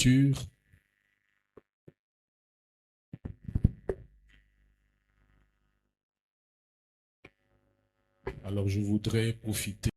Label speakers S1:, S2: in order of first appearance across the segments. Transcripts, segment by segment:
S1: lecture. Alors je voudrais profiter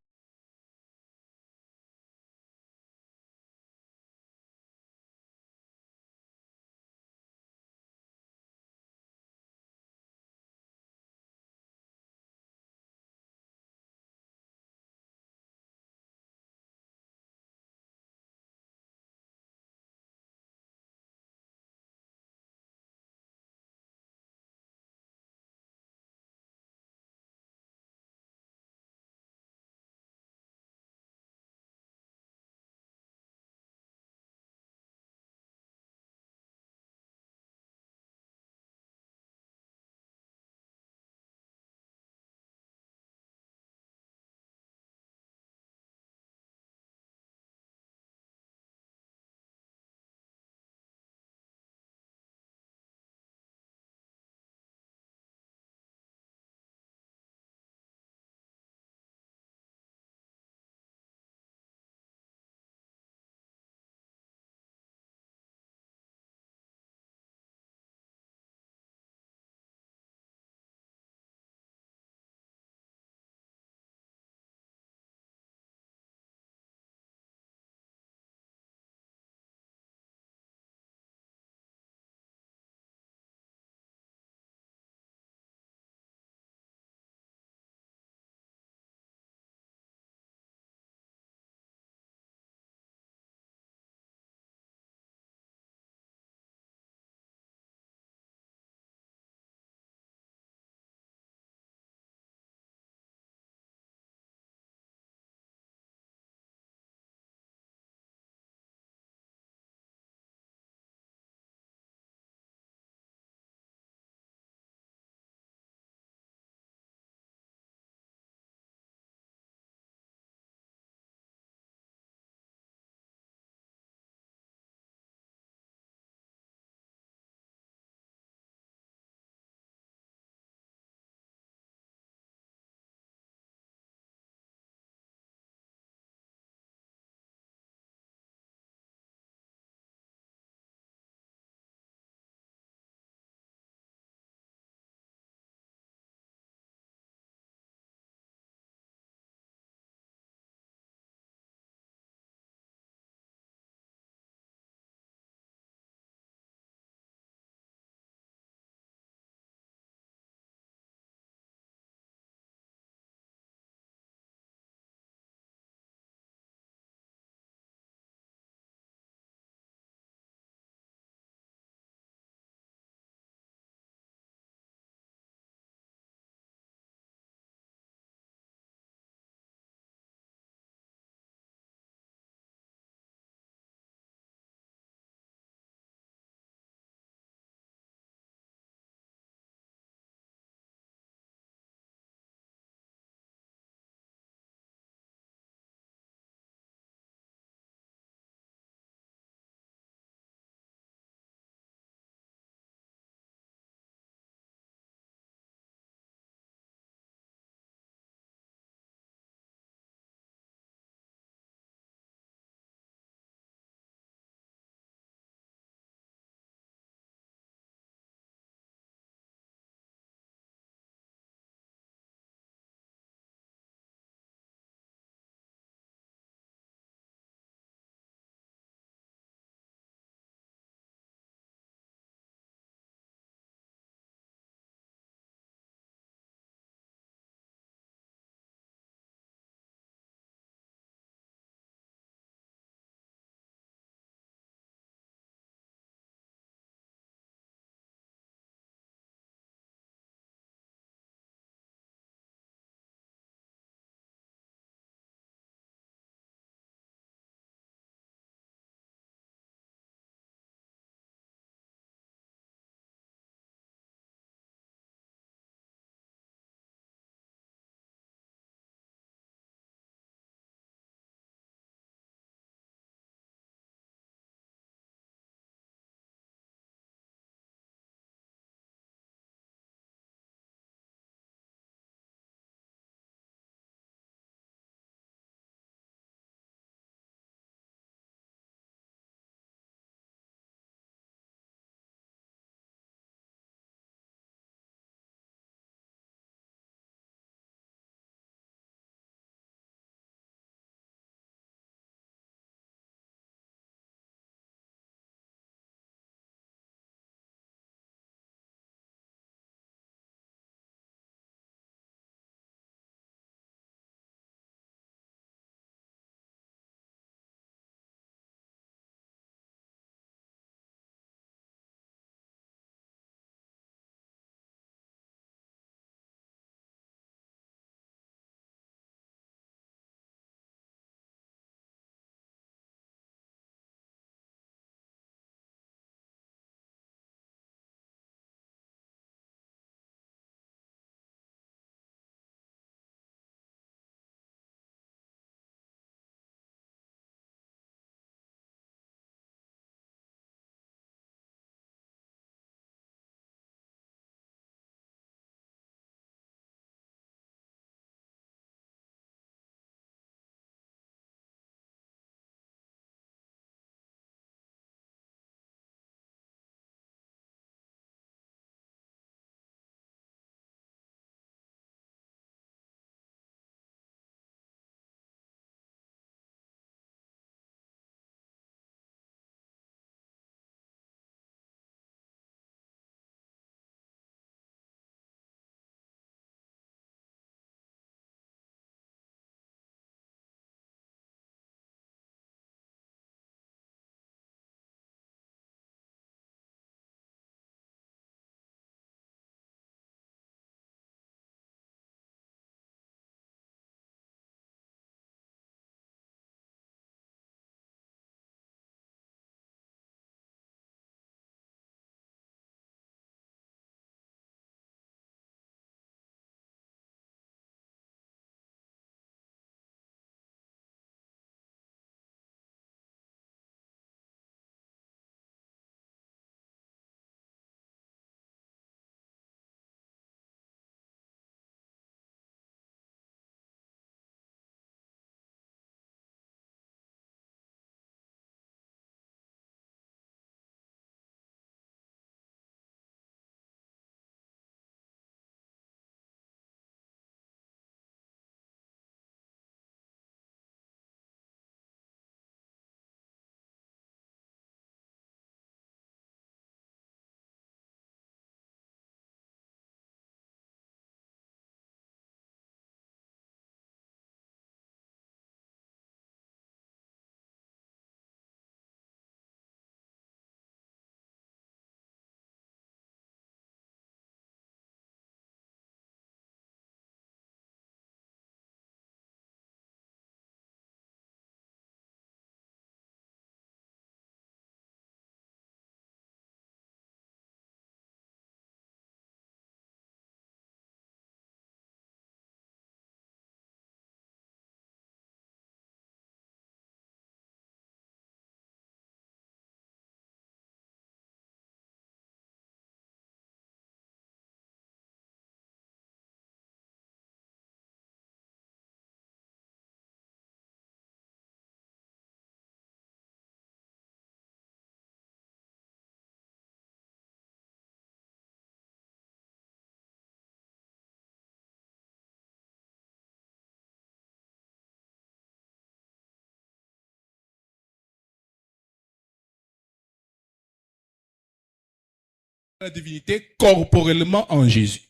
S1: la divinité corporellement en Jésus.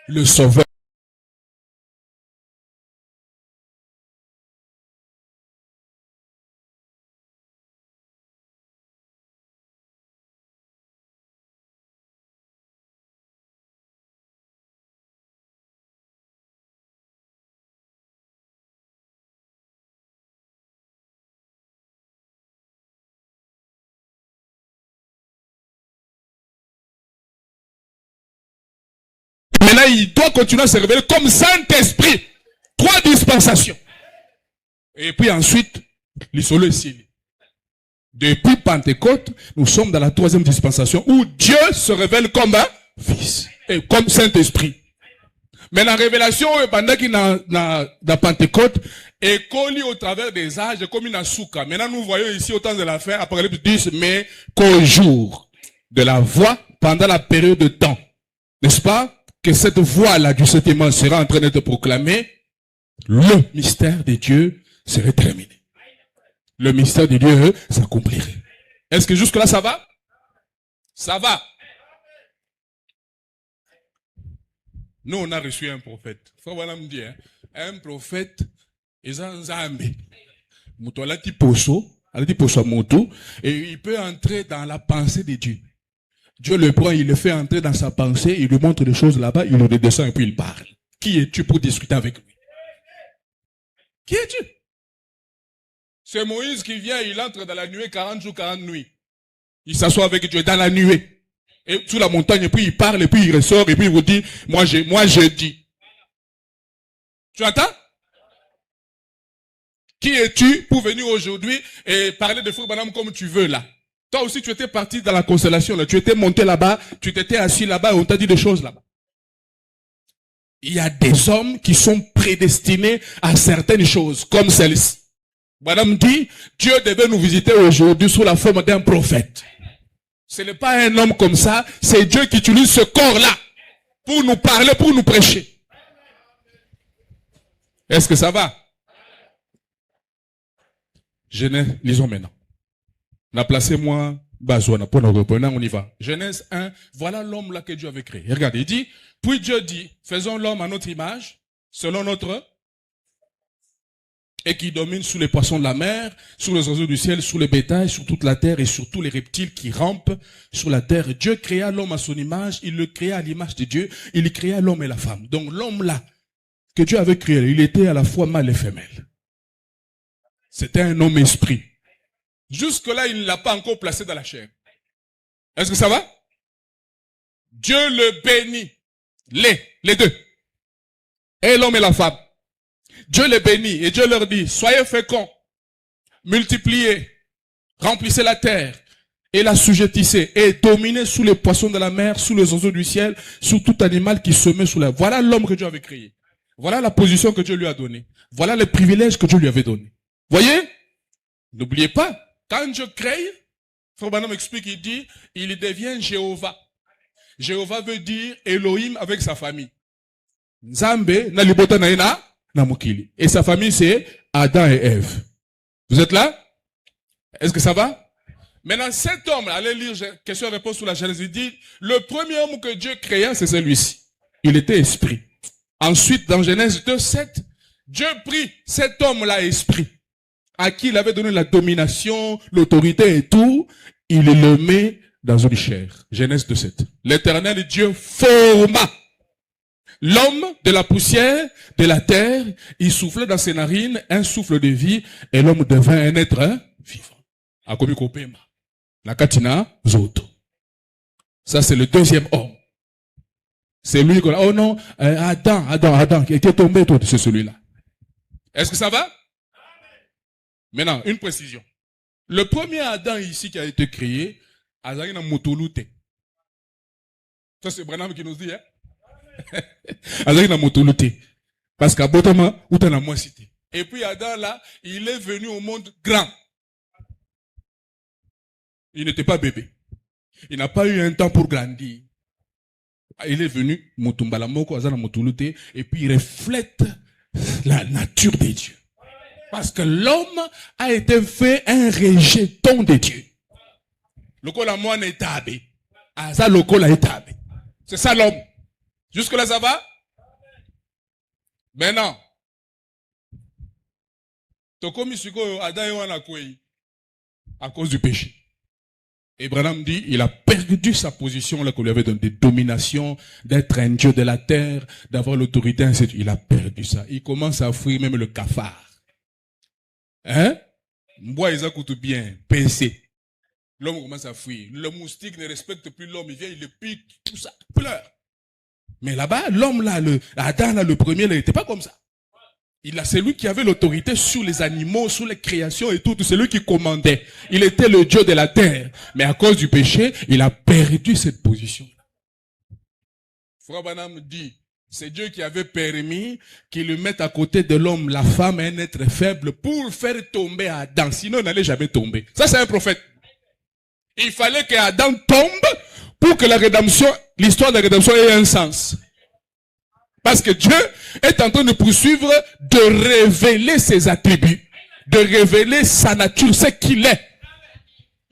S1: Le Sauveur. Maintenant, il doit continuer à se révéler comme Saint-Esprit. 3 dispensations. Et puis ensuite, l'isolo ici. Depuis Pentecôte, nous sommes dans la 3e dispensation où Dieu se révèle comme un Fils et comme Saint-Esprit. Mais la révélation, pendant qu'il dans Pentecôte, est collée au travers des âges comme une souka. Maintenant, nous voyons ici au temps de la fin, Apocalypse 10, mais qu'au jour de la voix, pendant la période de temps. N'est-ce pas? Que cette voix-là du Saint-Témoin sera en train d'être proclamée, le mystère de Dieu serait terminé. Le mystère de Dieu s'accomplirait. Est-ce que jusque-là ça va? Ça va. Nous, on a reçu un prophète. Faut voilà me dire, un prophète, et il peut entrer dans la pensée de Dieu. Dieu le prend, il le fait entrer dans sa pensée, il lui montre des choses là-bas, il le redescend et puis il parle. Qui es-tu pour discuter avec lui? Qui es-tu? C'est Moïse qui vient, il entre dans la nuée 40 jours, 40 nuits. Il s'assoit avec Dieu dans la nuée. Et sous la montagne, et puis il parle, et puis il ressort, et puis il vous dit, moi je dis. Tu entends? Qui es-tu pour venir aujourd'hui et parler de Frère Branham comme tu veux là? Toi aussi, tu étais parti dans la constellation, là. Tu étais monté là-bas, tu t'étais assis là-bas et on t'a dit des choses là-bas. Il y a des hommes qui sont prédestinés à certaines choses, comme celle-ci. Madame dit, Dieu devait nous visiter aujourd'hui sous la forme d'un prophète. Ce n'est pas un homme comme ça, c'est Dieu qui utilise ce corps-là pour nous parler, pour nous prêcher. Est-ce que ça va? Lisons maintenant. On a placé moi, Bazouana, pour nous reprendre, on y va. Genèse 1, voilà l'homme là que Dieu avait créé. Regardez, il dit, puis Dieu dit, faisons l'homme à notre image, selon notre, et qui domine sous les poissons de la mer, sous les oiseaux du ciel, sous les bétails, sur toute la terre et sur tous les reptiles qui rampent sur la terre. Dieu créa l'homme à son image, il le créa à l'image de Dieu, il créa l'homme et la femme. Donc l'homme là, que Dieu avait créé, il était à la fois mâle et femelle. C'était un homme esprit. Jusque-là, il ne l'a pas encore placé dans la chair. Est-ce que ça va? Dieu le bénit. Les deux. Et l'homme et la femme. Dieu les bénit et Dieu leur dit, soyez féconds, multipliez, remplissez la terre et la sujettissez et dominez sous les poissons de la mer, sous les oiseaux du ciel, sous tout animal qui se met sous la... Voilà l'homme que Dieu avait créé. Voilà la position que Dieu lui a donnée. Voilà les privilèges que Dieu lui avait donnés. Voyez? N'oubliez pas, quand Dieu crée, Frère Branham explique, il dit, il devient Jéhovah. Jéhovah veut dire Elohim avec sa famille. Nzambe, na libota na ina, na mukili. Et sa famille, c'est Adam et Ève. Vous êtes là? Est-ce que ça va? Maintenant, cet homme, allez lire question-réponse sur la Genèse, il dit, le premier homme que Dieu créa, c'est celui-ci. Il était esprit. Ensuite, dans Genèse 2:7, Dieu prit cet homme-là esprit, à qui il avait donné la domination, l'autorité et tout, il le met dans une chair. Genèse 2:7. L'Éternel Dieu forma l'homme de la poussière de la terre, il soufflait dans ses narines un souffle de vie, et l'homme devint un être vivant. Akomi kopema. La katina zoto. Ça, c'est le deuxième homme. C'est lui qu'on a, oh non, Adam, qui était tombé, c'est celui-là. Est-ce que ça va? Maintenant, une précision. Le premier Adam ici qui a été créé, Azari na motolute. Ça, c'est Branham qui nous dit, hein? Azari na motolute. Parce qu'à Botama, où t'en as moins cité. Et puis Adam là, il est venu au monde grand. Il n'était pas bébé. Il n'a pas eu un temps pour grandir. Il est venu, Motumbalamoko, Azana Motolute, et puis il reflète la nature de Dieu. Parce que l'homme a été fait un rejeton de Dieu. Le col à moi n'est tabé. Aza lokola etabe. C'est ça l'homme. Jusque-là, ça va? Maintenant, tokomi sikoyo Adam wana kwei à cause du péché. Abraham dit, il a perdu sa position là qu'on lui avait donné de domination, d'être un dieu de la terre, d'avoir l'autorité, ainsi. Il a perdu ça. Il commence à fuir même le cafard. Hein? Mboa ils écoutent bien, pincé. L'homme commence à fuir. Le moustique ne respecte plus l'homme, il vient, il le pique, tout ça, il pleure. Mais là-bas, l'homme là, Adam là, le premier, il n'était pas comme ça. C'est lui qui avait l'autorité sur les animaux, sur les créations et tout. C'est lui qui commandait. Il était le Dieu de la terre. Mais à cause du péché, il a perdu cette position. Frère Branham dit, c'est Dieu qui avait permis qu'il le mette à côté de l'homme, la femme, un être faible, pour faire tomber Adam. Sinon, il n'allait jamais tomber. Ça, c'est un prophète. Il fallait qu'Adam tombe pour que la rédemption, l'histoire de la rédemption ait un sens. Parce que Dieu est en train de poursuivre, de révéler ses attributs, de révéler sa nature, ce qu'il est.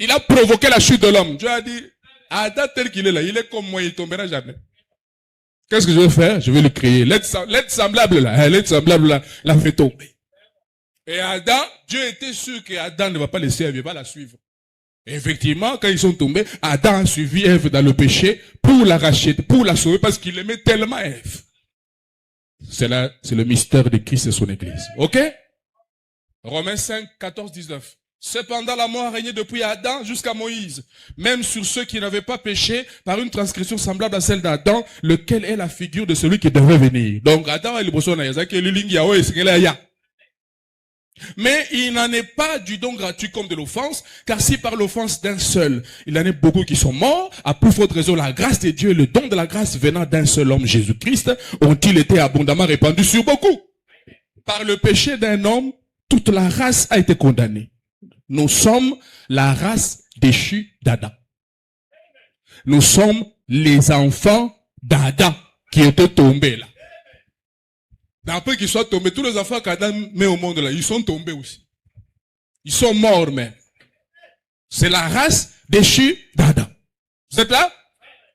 S1: Il a provoqué la chute de l'homme. Dieu a dit, Adam tel qu'il est là, il est comme moi, il ne tombera jamais. Qu'est-ce que je vais faire? Je vais le créer. L'être semblable là, l'a fait tomber. Et Adam, Dieu était sûr qu'Adam ne va pas laisser Ève, il va la suivre. Et effectivement, quand ils sont tombés, Adam a suivi Ève dans le péché pour la racheter, pour la sauver, parce qu'il aimait tellement Ève. C'est le mystère de Christ et son Église. Ok? Romains 5, 14, 19. Cependant, la mort a régné depuis Adam jusqu'à Moïse, même sur ceux qui n'avaient pas péché par une transgression semblable à celle d'Adam, lequel est la figure de celui qui devait venir. Donc, Adam est le bosson à mais il n'en est pas du don gratuit comme de l'offense, car si par l'offense d'un seul, il en est beaucoup qui sont morts, à plus forte raison la grâce de Dieu et le don de la grâce venant d'un seul homme, Jésus-Christ, ont-ils été abondamment répandus sur beaucoup. Par le péché d'un homme, toute la race a été condamnée. Nous sommes la race déchue d'Adam. Nous sommes les enfants d'Adam qui étaient tombés là. Après qu'ils soient tombés, tous les enfants qu'Adam met au monde là, ils sont tombés aussi. Ils sont morts même. C'est la race déchue d'Adam. Vous êtes là?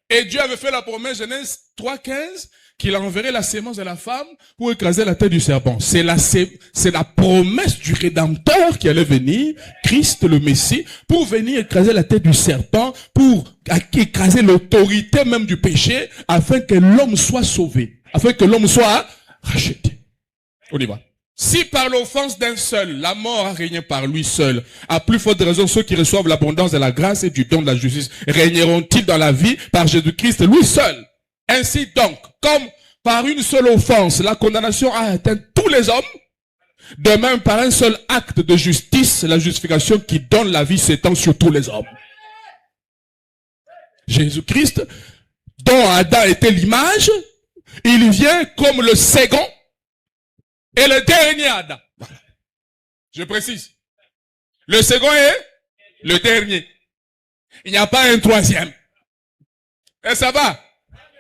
S1: Et Dieu avait fait la promesse, Genèse 3,15, qu'il enverrait la sémence de la femme pour écraser la tête du serpent. C'est la promesse du Rédempteur qui allait venir, Christ le Messie, pour venir écraser la tête du serpent, pour écraser l'autorité même du péché, afin que l'homme soit sauvé, afin que l'homme soit racheté. On y va. Si par l'offense d'un seul, la mort a régné par lui seul, à plus forte raison, ceux qui reçoivent l'abondance de la grâce et du don de la justice régneront-ils dans la vie par Jésus-Christ, lui seul. Ainsi donc, comme par une seule offense, la condamnation a atteint tous les hommes, de même par un seul acte de justice, la justification qui donne la vie s'étend sur tous les hommes. Jésus-Christ, dont Adam était l'image, il vient comme le second et le dernier Adam. Voilà. Je précise. Le second est le dernier. Il n'y a pas un troisième. Et ça va?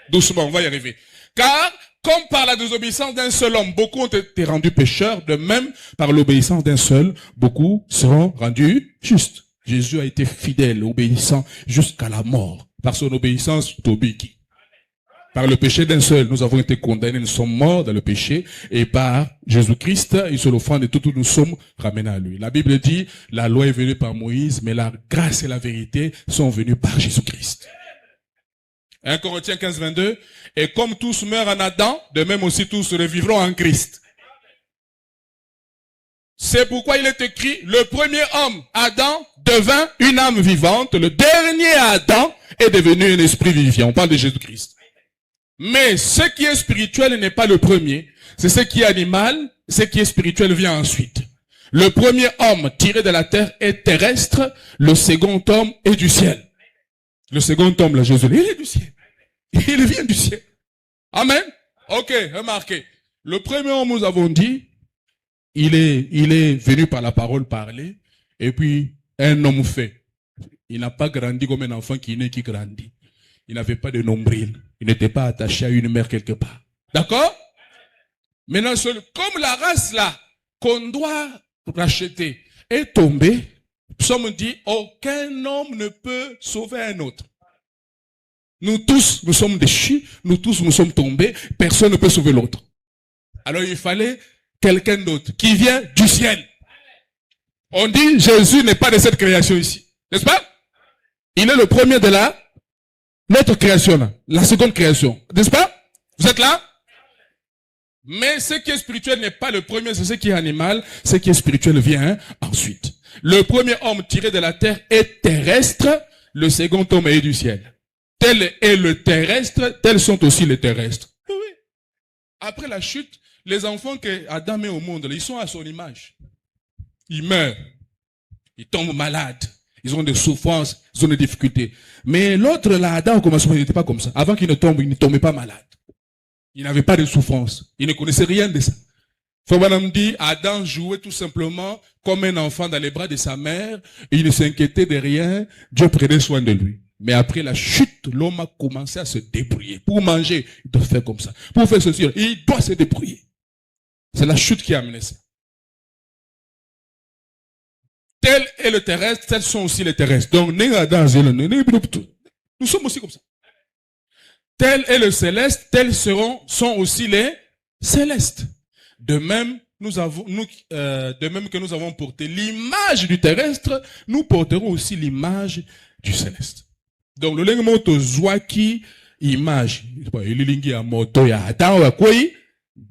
S1: Doucement, on va y arriver. Car, comme par la désobéissance d'un seul homme, beaucoup ont été rendus pécheurs, de même, par l'obéissance d'un seul, beaucoup seront rendus justes. Jésus a été fidèle, obéissant jusqu'à la mort. Par son obéissance, Tobiki. Par le péché d'un seul, nous avons été condamnés, nous sommes morts dans le péché, et par Jésus-Christ, une seule offrande, et tout, nous sommes ramenés à lui. La Bible dit, la loi est venue par Moïse, mais la grâce et la vérité sont venues par Jésus-Christ. 1 Corinthiens 15, 22, et comme tous meurent en Adam, de même aussi tous revivront en Christ. C'est pourquoi il est écrit, le premier homme, Adam, devint une âme vivante, le dernier Adam est devenu un esprit vivant. On parle de Jésus-Christ. Mais ce qui est spirituel n'est pas le premier. C'est ce qui est animal, ce qui est spirituel vient ensuite. Le premier homme tiré de la terre est terrestre, le second homme est du ciel. Le second homme, là, Jésus, il est du ciel. Il vient du ciel. Amen. Ok, remarquez. Le premier homme, nous avons dit, il est venu par la parole parler, et puis un homme fait. Il n'a pas grandi comme un enfant qui naît, qui grandit. Il n'avait pas de nombril. Il n'était pas attaché à une mère quelque part. D'accord? Maintenant, comme la race là, qu'on doit racheter, est tombée, Psaume dit, aucun homme ne peut sauver un autre. Nous tous, nous sommes déchus, nous tous, nous sommes tombés, personne ne peut sauver l'autre. Alors il fallait quelqu'un d'autre qui vient du ciel. On dit Jésus n'est pas de cette création ici. N'est-ce pas? Il est le premier de notre création là. La seconde création. N'est-ce pas? Vous êtes là? Mais ce qui est spirituel n'est pas le premier, c'est ce qui est animal. Ce qui est spirituel vient ensuite. Le premier homme tiré de la terre est terrestre. Le second homme est du ciel. Tel est le terrestre, tels sont aussi les terrestres. Oui. Après la chute, les enfants que Adam met au monde, ils sont à son image. Ils meurent. Ils tombent malades. Ils ont des souffrances, ils ont des difficultés. Mais l'autre, là, Adam, au commencement, il n'était pas comme ça. Avant qu'il ne tombe, il ne tombait pas malade. Il n'avait pas de souffrance. Il ne connaissait rien de ça. Fabana dit, Adam jouait tout simplement comme un enfant dans les bras de sa mère. Et il ne s'inquiétait de rien. Dieu prenait soin de lui. Mais après la chute, l'homme a commencé à se débrouiller. Pour manger, il doit faire comme ça. Pour faire ceci, il doit se débrouiller. C'est la chute qui a amené ça. Tel est le terrestre, tels sont aussi les terrestres. Donc, nous sommes aussi comme ça. Tel est le céleste, tels sont aussi les célestes. De même, de même que nous avons porté l'image du terrestre, nous porterons aussi l'image du céleste. Donc, le lingue moto zwaki image. Il lingi a moto ya atao ya koi.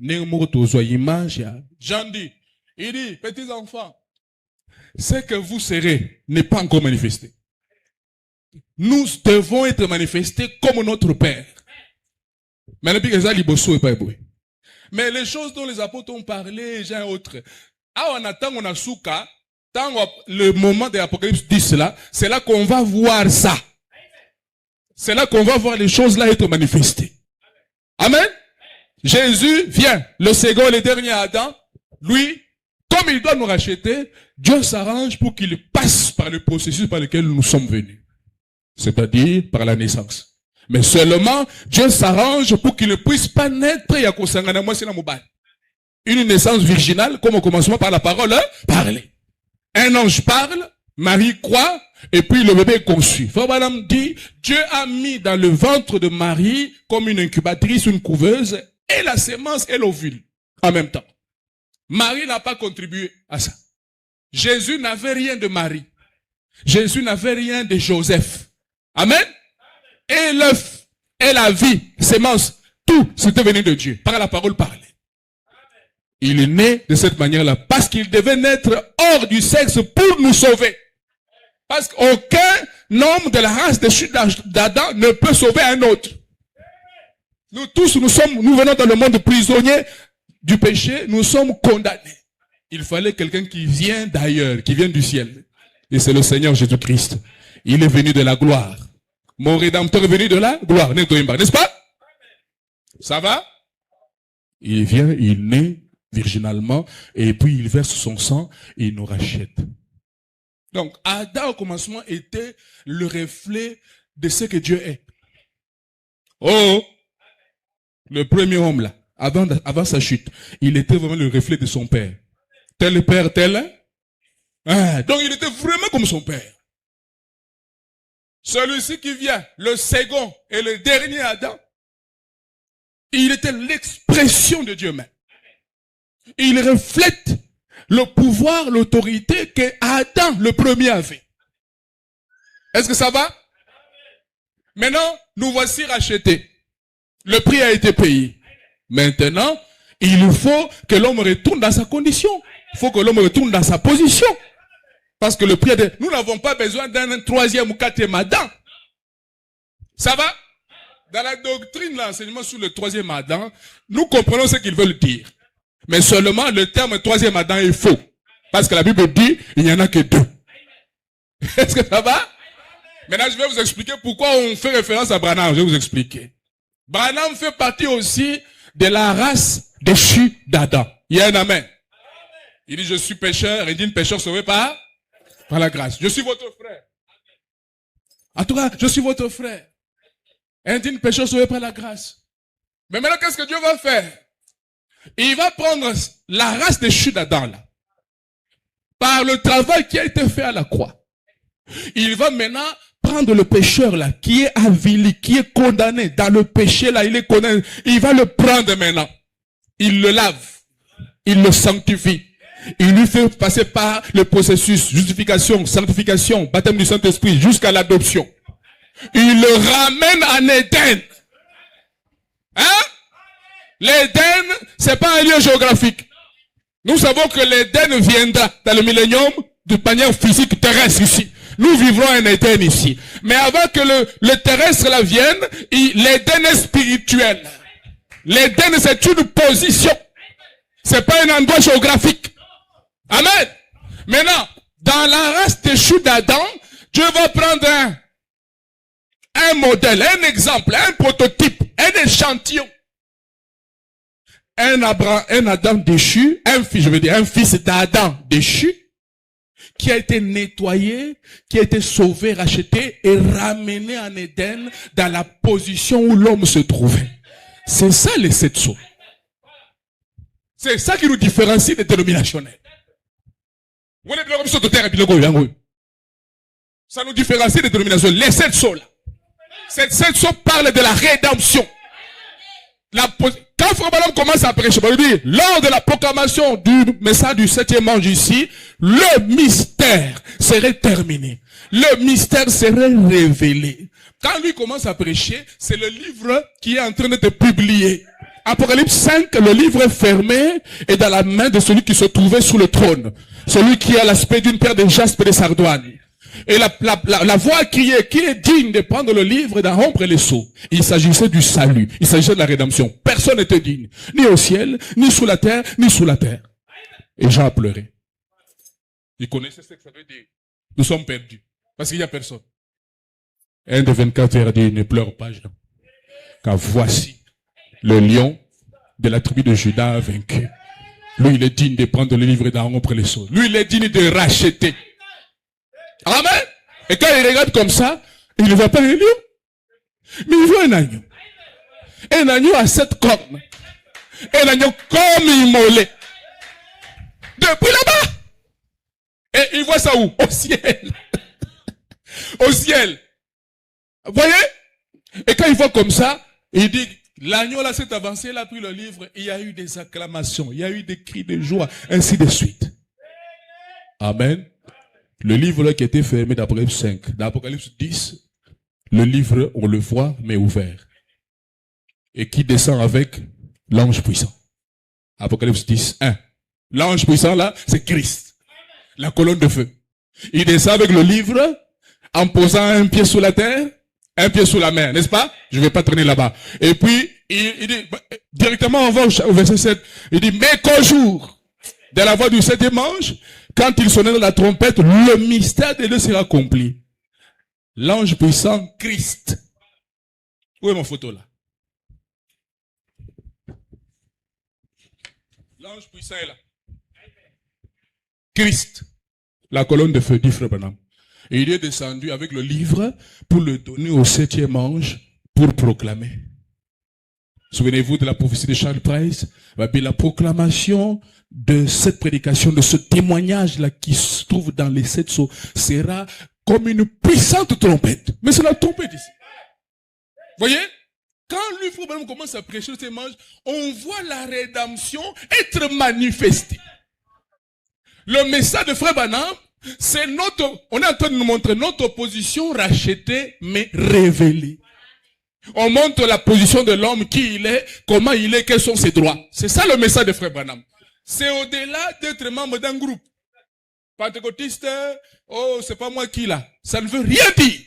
S1: Lingue moto zwa image ya. Jean dit, il dit, petits enfants, ce que vous serez n'est pas encore manifesté. Nous devons être manifestés comme notre Père. Mais les choses dont les apôtres ont parlé, j'ai un autre. On attend, on a souka. Tant le moment de l'Apocalypse dit cela, c'est là qu'on va voir ça. C'est là qu'on va voir les choses là être manifestées. Amen. Jésus vient, le second et le dernier Adam, lui, comme il doit nous racheter, Dieu s'arrange pour qu'il passe par le processus par lequel nous sommes venus. C'est-à-dire par la naissance. Mais seulement, Dieu s'arrange pour qu'il ne puisse pas naître une naissance virginale, comme au commencement par la parole, parler. Un ange parle, Marie croit, et puis le bébé est conçu. Frère Branham dit, Dieu a mis dans le ventre de Marie, comme une incubatrice, une couveuse, et la sémence et l'ovule, en même temps. Marie n'a pas contribué à ça. Jésus n'avait rien de Marie. Jésus n'avait rien de Joseph. Amen. Et l'œuf, et la vie, sémence, tout, c'était venu de Dieu, par la parole parlée. Il est né de cette manière-là, parce qu'il devait naître hors du sexe pour nous sauver. Parce qu'aucun homme de la race des chutes d'Adam ne peut sauver un autre. Nous tous, nous venons dans le monde prisonnier du péché, nous sommes condamnés. Il fallait quelqu'un qui vient d'ailleurs, qui vient du ciel. Et c'est le Seigneur Jésus-Christ. Il est venu de la gloire. Mon Rédempteur est venu de la gloire. N'est-ce pas? Ça va? Il vient, il naît virginalement, et puis il verse son sang, et il nous rachète. Donc, Adam au commencement était le reflet de ce que Dieu est. Oh! Le premier homme là, avant sa chute, il était vraiment le reflet de son père. Tel père, tel. Donc il était vraiment comme son père. Celui-ci qui vient, le second et le dernier Adam, il était l'expression de Dieu même. Il reflète le pouvoir, l'autorité que Adam, le premier, avait. Est-ce que ça va? Maintenant, nous voici rachetés. Le prix a été payé. Maintenant, il faut que l'homme retourne dans sa condition. Il faut que l'homme retourne dans sa position. Parce que le prix nous n'avons pas besoin d'un troisième ou quatrième Adam. Ça va? Dans la doctrine, l'enseignement sur le troisième Adam, nous comprenons ce qu'ils veulent dire. Mais seulement le terme troisième Adam est faux. Parce que la Bible dit, il n'y en a que deux. Est-ce que ça va? Maintenant, je vais vous expliquer pourquoi on fait référence à Branham. Je vais vous expliquer. Branham fait partie aussi de la race déchue d'Adam. Il y a un amen. Il dit, je suis pécheur. Il dit, une pécheur sauvé par la grâce. Je suis votre frère. En tout cas, je suis votre frère. Il dit, une pécheur sauvé par la grâce. Mais maintenant, qu'est-ce que Dieu va faire? Il va prendre la race déchue d'Adam là. Par le travail qui a été fait à la croix. Il va maintenant prendre le pécheur là, qui est avili, qui est condamné dans le péché là, il est condamné. Il va le prendre maintenant. Il le lave. Il le sanctifie. Il lui fait passer par le processus justification, sanctification, baptême du Saint-Esprit jusqu'à l'adoption. Il le ramène en Éden. Hein? L'Éden, c'est pas un lieu géographique. Nous savons que l'Éden viendra dans le millénium de manière physique terrestre ici. Nous vivrons un Éden ici. Mais avant que le terrestre là vienne, l'Éden est spirituel. L'Éden, c'est une position. C'est pas un endroit géographique. Amen. Maintenant, dans la race déchue d'Adam, Dieu va prendre un modèle, un exemple, un prototype, un échantillon. Un Adam déchu, un fils d'Adam déchu, qui a été nettoyé, qui a été sauvé, racheté et ramené en Éden dans la position où l'homme se trouvait. C'est ça les 7 sceaux. C'est ça qui nous différencie des dénominationnels. Ça nous différencie des dénominations. Les 7 sceaux là. Ces 7 sceaux parlent de la rédemption. Quand Frère Branham commence à prêcher, il dit, lors de la proclamation du message du 7e ange ici, le mystère serait terminé. Le mystère serait révélé. Quand lui commence à prêcher, c'est le livre qui est en train d'être publié. Apocalypse 5, le livre est fermé et dans la main de celui qui se trouvait sous le trône. Celui qui a l'aspect d'une paire de jaspe et de sardoine. Et la voix qui est digne de prendre le livre et d'en rompre les sceaux. Il s'agissait du salut. Il s'agissait de la rédemption. Personne n'était digne. Ni au ciel, ni sous la terre, ni sous la terre. Et Jean a pleuré. Il connaissait ce que ça veut dire. Nous sommes perdus. Parce qu'il n'y a personne. Un de 24 heures dit, ne pleure pas, Jean. Car voici le lion de la tribu de Juda a vaincu. Lui, il est digne de prendre le livre et d'en rompre les sceaux. Lui, il est digne de racheter. Amen. Et quand il regarde comme ça, il ne voit pas un lion. Mais il voit un agneau. Un agneau à 7 cornes. Un agneau comme immolé. Depuis là-bas. Et il voit ça où? Au ciel. Au ciel. Vous voyez? Et quand il voit comme ça, il dit, l'agneau là s'est avancé, il a pris le livre, il y a eu des acclamations, il y a eu des cris de joie, ainsi de suite. Amen. Le livre là qui était fermé d'Apocalypse 5, d'Apocalypse 10, le livre, on le voit, mais ouvert. Et qui descend avec l'ange puissant. Apocalypse 10, 1. L'ange puissant là, c'est Christ. La colonne de feu. Il descend avec le livre, en posant un pied sous la terre, un pied sous la mer, n'est-ce pas? Je ne vais pas traîner là-bas. Et puis, il dit, directement on va au verset 7, il dit, mais qu'au jour de la voix du 7e ange, quand il sonnait la trompette, le mystère de Dieu sera accompli. L'ange puissant, Christ. Où est mon photo là? L'ange puissant est là. Christ. La colonne de feu, dit Frère Branham. Et il est descendu avec le livre pour le donner au 7e ange pour proclamer. Souvenez-vous de la prophétie de Charles Price? La proclamation de cette prédication, de ce témoignage-là qui se trouve dans les 7 sceaux, sera comme une puissante trompette. Mais c'est la trompette ici. Voyez? Quand lui, Frère Branham commence à prêcher le témoignage, on voit la rédemption être manifestée. Le message de Frère Branham, c'est on est en train de nous montrer notre position rachetée, mais révélée. On montre la position de l'homme, qui il est, comment il est, quels sont ses droits. C'est ça le message de Frère Branham. C'est au-delà d'être membre d'un groupe. Pentecôtiste, oh, c'est pas moi qui là. Ça ne veut rien dire.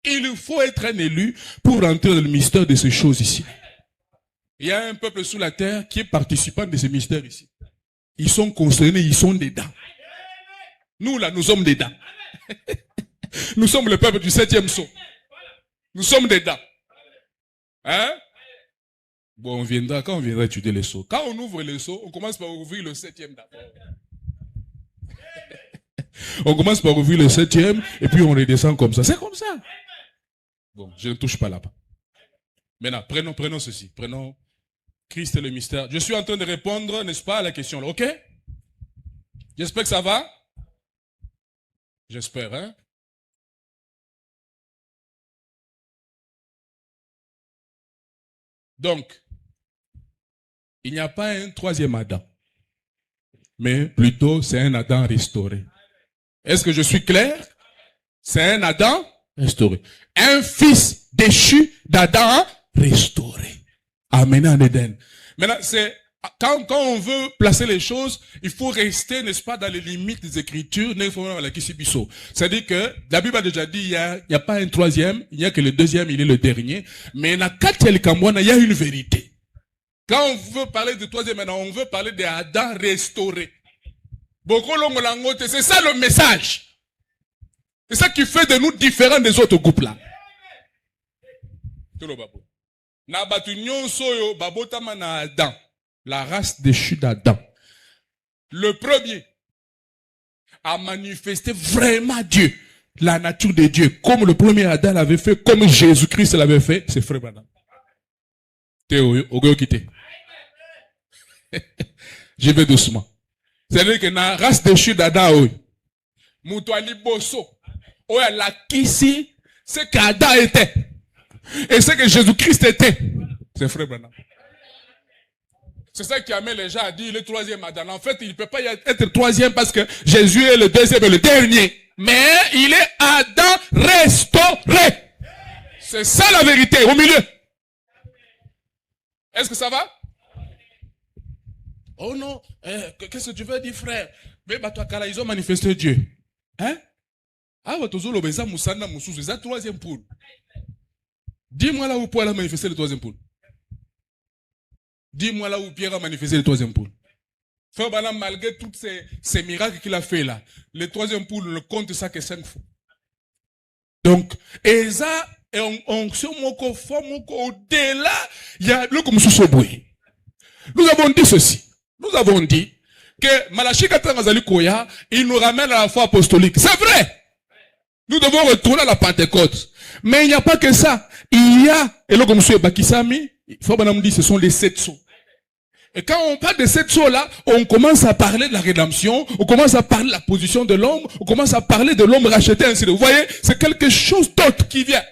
S1: Il faut être un élu pour entrer dans le mystère de ces choses ici. Il y a un peuple sous la terre qui est participant de ces mystères ici. Ils sont concernés, ils sont dedans. Nous là, nous sommes dedans. Nous sommes le peuple du 7e sceau. Nous sommes dedans. Hein? Bon, quand on viendra étudier les sceaux. Quand on ouvre les sceaux, on commence par ouvrir le 7e d'abord. On commence par ouvrir le 7e et puis on redescend comme ça. C'est comme ça. Bon, je ne touche pas là-bas. Maintenant, prenons ceci. Prenons Christ et le mystère. Je suis en train de répondre, n'est-ce pas, à la question là. Ok? J'espère que ça va. J'espère, hein? Donc, il n'y a pas un troisième Adam. Mais plutôt, c'est un Adam restauré. Est-ce que je suis clair? C'est un Adam restauré. Un fils déchu d'Adam restauré. Amené en Éden. Maintenant, c'est quand on veut placer les choses, il faut rester, n'est-ce pas, dans les limites des Écritures. C'est-à-dire que la Bible a déjà dit, il n'y a pas un troisième, il n'y a que le deuxième, il est le dernier. Mais dans il y a une vérité. Quand on veut parler de troisième, maintenant, on veut parler d'Adam restauré. C'est ça le message. C'est ça qui fait de nous différents des autres groupes là. La race déchue d'Adam. Le premier a manifesté vraiment Dieu, la nature de Dieu, comme le premier Adam l'avait fait, comme Jésus-Christ l'avait fait, c'est frère Adam. Je vais doucement. C'est-à-dire que la race déchue d'Adam, la kisi, c'est qu'Adam était. Et c'est que Jésus-Christ était. C'est frère Branham. C'est ça qui amène les gens à dire le troisième Adam. En fait, il ne peut pas être troisième parce que Jésus est le deuxième et le dernier. Mais il est Adam restauré. C'est ça la vérité, au milieu. Est-ce que ça va? Oh non, qu'est-ce que tu veux dire, frère? Mais toi, ils ont manifesté Dieu. Hein? Ah, c'est la troisième poule. Dis-moi là où Paul a manifesté le troisième poule. Dis-moi là où Pierre a manifesté le troisième poule. Frère Branham, malgré tous ces miracles qu'il a fait là, le troisième poule ne compte ça que 5 fois. Donc, et ça, au-delà, il y a le comme sous-soboué. Nous avons dit ceci. Nous avons dit que Malachi Katangazali Koya, il nous ramène à la foi apostolique. C'est vrai! Nous devons retourner à la Pentecôte. Mais il n'y a pas que ça. Il y a, et là comme M. Bakisami, il faut bien nous dire, ce sont les 7 sceaux. Et quand on parle de 7 sceaux-là, on commence à parler de la rédemption, on commence à parler de la position de l'homme, on commence à parler de l'homme racheté, ainsi de suite. Vous voyez, c'est quelque chose d'autre qui vient,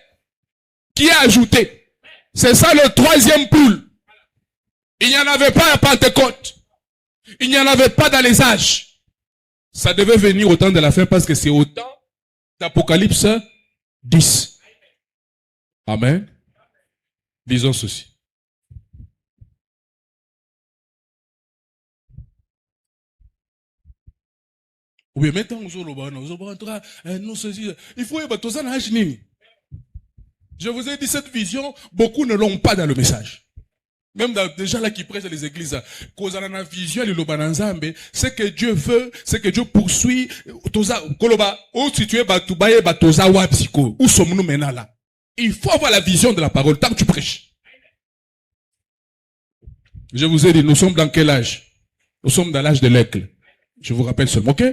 S1: qui est ajouté. C'est ça le troisième poule. Il n'y en avait pas à Pentecôte. Il n'y en avait pas dans les âges. Ça devait venir au temps de la fin parce que c'est au temps d'Apocalypse 10. Amen. Disons ceci. Oui, maintenant, il faut je vous ai dit cette vision, beaucoup ne l'ont pas dans le message. Même des gens là qui prêchent dans les églises, cause la vision c'est que Dieu veut, c'est que Dieu poursuit. Où situé où sommes-nous maintenant là? Il faut avoir la vision de la parole tant que tu prêches. Je vous ai dit, nous sommes dans quel âge? Nous sommes dans l'âge de l'aigle. Je vous rappelle seulement, ok?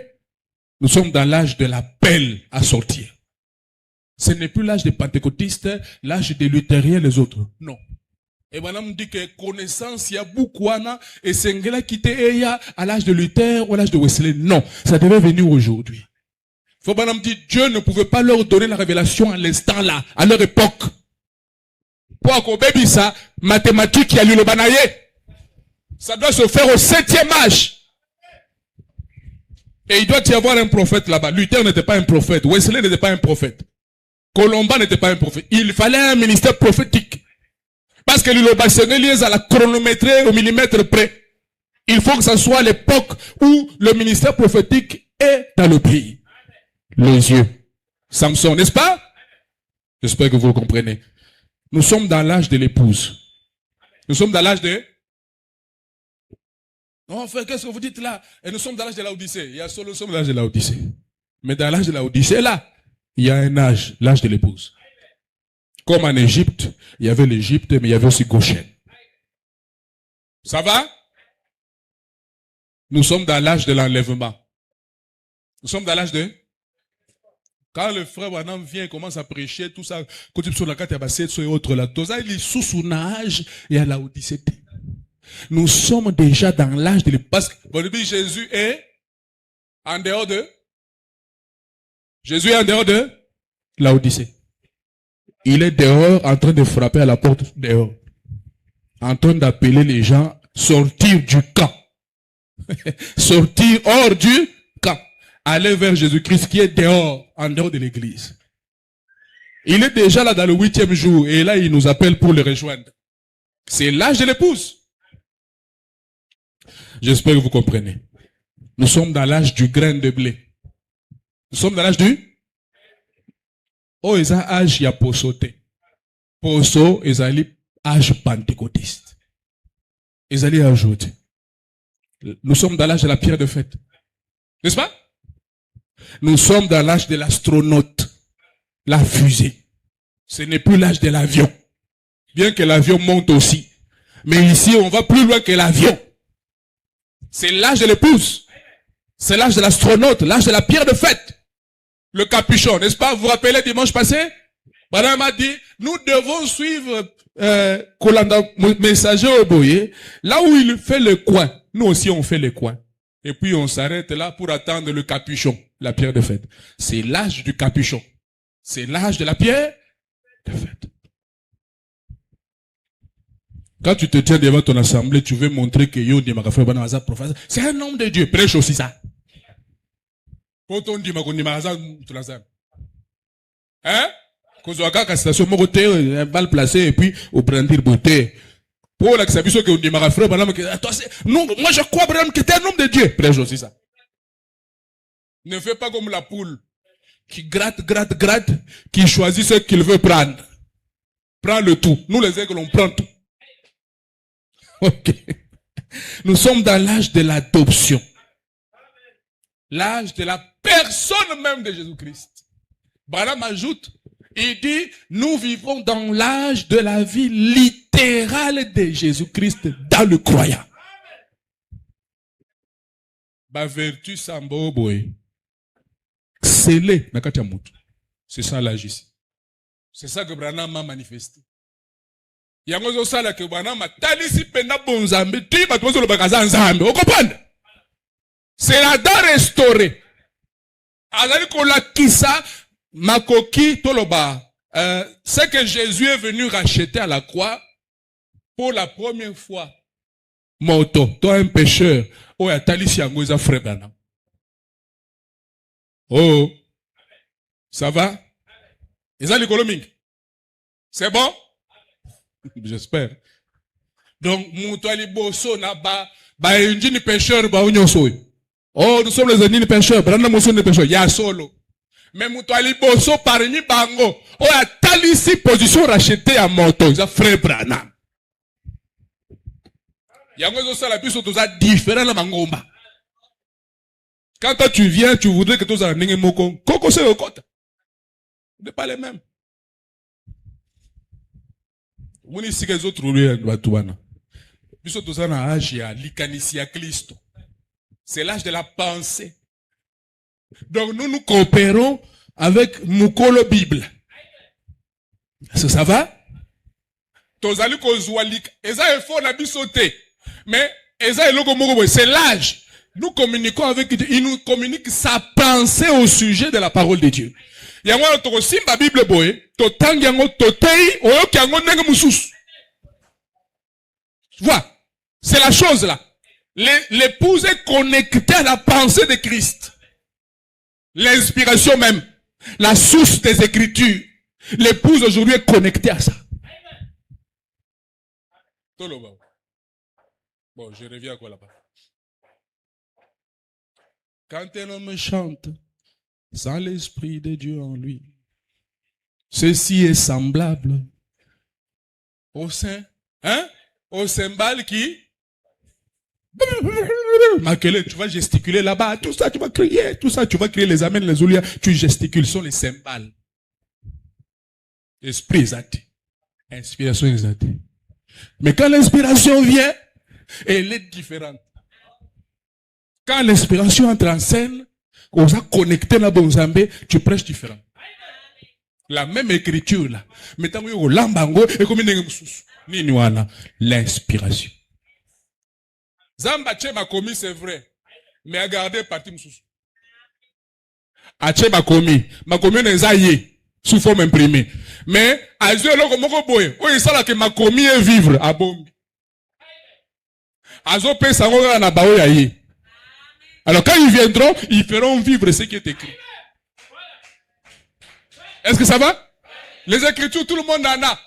S1: Nous sommes dans l'âge de l'appel à sortir. Ce n'est plus l'âge des pentecôtistes, l'âge des luthériens, les autres. Non. Et maintenant, on dit que connaissance, il y a beaucoup, et c'est un qui était à l'âge de Luther ou à l'âge de Wesley. Non. Ça devait venir aujourd'hui. Faut bien me dire, Dieu ne pouvait pas leur donner la révélation à l'instant là, à leur époque. Pour qu'on bébé ça, mathématiques, il y a eu le banaye. Ça doit se faire au 7e âge. Et il doit y avoir un prophète là-bas. Luther n'était pas un prophète. Wesley n'était pas un prophète. Colomba n'était pas un prophète. Il fallait un ministère prophétique. Parce que le à la chronométrie au millimètre près. Il faut que ce soit l'époque où le ministère prophétique est dans le pays. Les yeux. Samson, n'est-ce pas? J'espère que vous le comprenez. Nous sommes dans l'âge de l'épouse. Nous sommes dans l'âge de... Non, frère, qu'est-ce que vous dites là? Et nous sommes dans l'âge de l'Odyssée. Il y a seulement nous sommes dans l'âge de l'Odyssée. Mais dans l'âge de l'Odyssée, là, il y a un âge, l'âge de l'épouse. Comme en Égypte, il y avait l'Égypte, mais il y avait aussi Goshen. Ça va? Nous sommes dans l'âge de l'enlèvement. Nous sommes dans l'âge de... Quand le frère Branham vient et commence à prêcher, tout ça, continue sur la carte, et autres là, tout ça, il est sous son âge et à la Odyssée. Nous sommes déjà dans l'âge de l'épouse. Parce que Jésus est en dehors de... Jésus est en dehors de la Odyssée. Il est dehors en train de frapper à la porte dehors. en train d'appeler les gens sortir du camp. Sortir hors du camp. Aller vers Jésus-Christ qui est dehors, en dehors de l'église. Il est déjà là dans le 8e jour et là il nous appelle pour le rejoindre. C'est l'âge de l'épouse. J'espère que vous comprenez. Nous sommes dans l'âge du grain de blé. Nous sommes dans l'âge du... Oh, ils ont âge, il y a posoté. Poso, ils ont âge pentecôtiste. Ils allaient ajouter. Nous sommes dans l'âge de la pierre de fête. N'est-ce pas? Nous sommes dans l'âge de l'astronaute. La fusée. Ce n'est plus l'âge de l'avion. Bien que l'avion monte aussi. Mais ici, on va plus loin que l'avion. C'est l'âge de l'épouse. C'est l'âge de l'astronaute, l'âge de la pierre de fête. Le capuchon, n'est-ce pas? Vous vous rappelez dimanche passé? Madame a dit, nous devons suivre Kolanda, messager au boyer, là où il fait le coin. Nous aussi, on fait le coin. Et puis, on s'arrête là pour attendre le capuchon, la pierre de fête. C'est l'âge du capuchon. C'est l'âge de la pierre de fête. Quand tu te tiens devant ton assemblée, tu veux montrer que c'est un homme de Dieu. Prêche aussi ça. Hein? Balle placée et puis au brandir beauté. Pour la que que dit moi je crois que tu es un homme de Dieu. Prêche aussi ça. Ne fais pas comme la poule qui gratte, qui choisit ce qu'il veut prendre. Prends le tout. Nous les aigles, on prend tout. Ok. Nous sommes dans l'âge de l'adoption. L'âge de la personne même de Jésus-Christ. Branham ajoute, il dit, nous vivons dans l'âge de la vie littérale de Jésus-Christ dans le croyant. Ba vertu sambo boy. C'est ça l'âge ici. C'est ça que Branham a manifesté. Yango sala que Branham a talisi pena bonzambe, tu vas te le bagaza nzambe. Vous comprenez? C'est la dent restaurée. Azali kola kisa makoki toloba. C'est que Jésus est venu racheter à la croix pour la première fois. Moto, toi un pécheur. Oh, ya talisi yango za frère Branham. Oh, ça va? Ezali koloming. C'est bon? J'espère. Donc, Moutouali Bosso na ba enjini pêcheur ba unyosoy. Oh, nous sommes les ennemis pêcheurs. Branham Mosso ne pêcheur. Ya solo. Mais Moutouali Bosso parmi bango. Oh, a talisi position rachetée à moto. Ça frère Branham. Yango zo sala biso toza différent na mangomba. Quand toi tu viens, tu voudrais que tous en n'engagent moko. Koko c'est au côté. On n'est pas les mêmes. Vous n'avez pas les autres roues. Biso toza na âge ya likanisi ya Kristo. C'est l'âge de la pensée. Donc nous coopérons avec Mukolo Bible. Est-ce que ça va? Tozali kozwa lik. Eza effort na bisote. Mais eza eloko moko c'est l'âge. Nous communiquons avec Dieu. Il nous communique sa pensée au sujet de la parole de Dieu. Yango to simba Bible boy, to tangi yango to tei, oyoki yango ndenge mususu. Voilà. C'est la chose là. L'épouse est connectée à la pensée de Christ. L'inspiration même. La source des Écritures. L'épouse aujourd'hui est connectée à ça. Bon, je reviens à quoi là-bas. Quand un homme chante sans l'Esprit de Dieu en lui, ceci est semblable au sein, au cymbale qui... Makele, tu vas gesticuler là-bas, tout ça, tu vas crier, tout ça, tu vas crier les amens, les oulias, tu gesticules, ce sont les cymbales. Esprit exact. Inspiration exacte. Mais quand l'inspiration vient, elle est différente. Quand l'inspiration entre en scène, on s'est connecté à Bonzambé, tu prêches différent. La même écriture là. Mais tant que lambango et comme l'inspiration. Zamba Tchema commis, c'est vrai. Mais à garder partie moussous. Tchema commis. Ma commis n'est aïe. Sous forme imprimée. Mais, à Zélo, comme on boye. Oui, ça là que ma commis est vivre à bombe. Alors quand ils viendront, ils feront vivre ce qui est écrit. Est-ce que ça va? Les Écritures, tout le monde en a.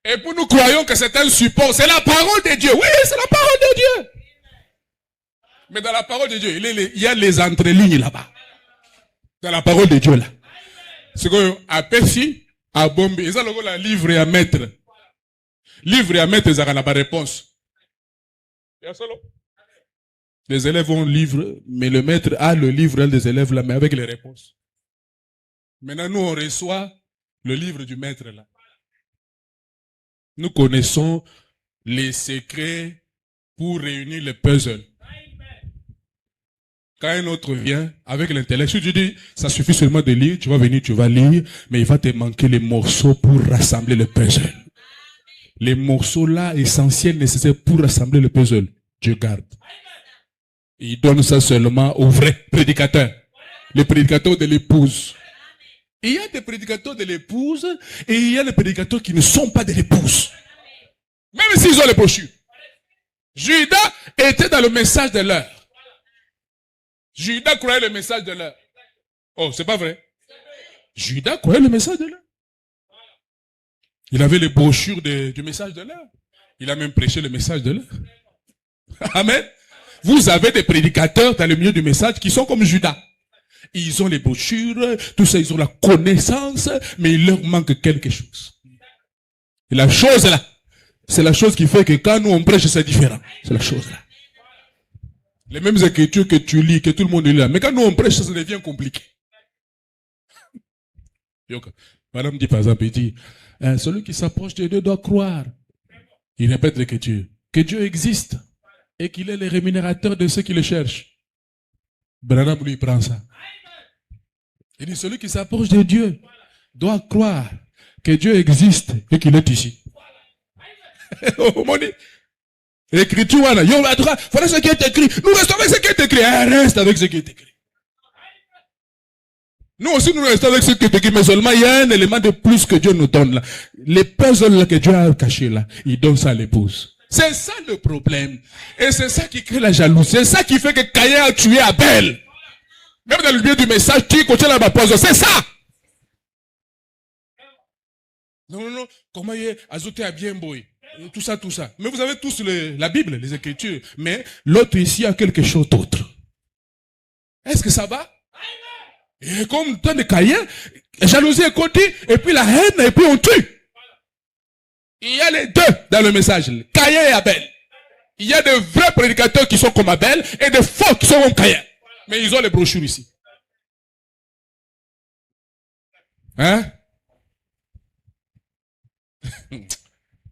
S1: Et pour nous croyons que c'est un support. C'est la parole de Dieu. Oui, c'est la parole de Dieu. Mais dans la parole de Dieu, il y a les entrelignes là-bas. Dans la parole de Dieu là. C'est qu'on appelle si, à bomber. Et ça, le livre et à mettre. Livre et à mettre, ils ont la réponse. Les élèves ont le livre, mais le maître a le livre des élèves là, mais avec les réponses. Maintenant, nous, on reçoit le livre du maître là. Nous connaissons les secrets pour réunir les puzzles. Quand un autre vient avec l'intellect, tu dis, ça suffit seulement de lire, tu vas venir, tu vas lire, mais il va te manquer les morceaux pour rassembler le puzzle. Les morceaux là, essentiels, nécessaires pour rassembler le puzzle, Dieu garde. Il donne ça seulement aux vrais prédicateurs. Les prédicateurs de l'épouse. Il y a des prédicateurs de l'épouse et il y a des prédicateurs qui ne sont pas de l'épouse. Même s'ils ont les brochures. Judas était dans le message de l'heure. Judas croyait le message de l'heure. Oh, c'est pas vrai? Judas croyait le message de l'heure. Il avait les brochures du message de l'heure. Il a même prêché le message de l'heure. Amen. Vous avez des prédicateurs dans le milieu du message qui sont comme Judas. Ils ont les brochures, tout ça, ils ont la connaissance, mais il leur manque quelque chose. Et la chose là, c'est la chose qui fait que quand nous on prêche, c'est différent. C'est la chose là. Les mêmes écritures que tu lis, que tout le monde lit là. Mais quand nous on prêche, ça devient compliqué. Madame dit par exemple, il dit, celui qui s'approche de Dieu doit croire. Il répète l'écriture. Que Dieu existe et qu'il est le rémunérateur de ceux qui le cherchent. Branham lui prend ça. Il dit, celui qui s'approche de Dieu doit croire que Dieu existe et qu'il est ici. L'écriture, voilà. Voilà ce qui est écrit. Nous restons avec ce qui est écrit. Reste avec ce qui est écrit. Nous aussi, nous restons avec ce qui est écrit, mais seulement il y a un élément de plus que Dieu nous donne là. Les puzzles que Dieu a cachés là, il donne ça à l'épouse. C'est ça le problème. Et c'est ça qui crée la jalousie. C'est ça qui fait que Caïn a tué Abel. Même dans le milieu du message, tu continues à m'apposer. C'est ça. Non. Comment il est ajouté à bien boy. Tout ça. Mais vous avez tous la Bible, les Écritures. Mais l'autre ici a quelque chose d'autre. Est-ce que ça va? Et comme dans le Caïn, la jalousie est côté, et puis la haine, et puis on tue. Il y a les deux dans le message. Caïn et Abel. Il y a de vrais prédicateurs qui sont comme Abel, et de faux qui sont comme Caïn. Mais ils ont les brochures ici. Hein?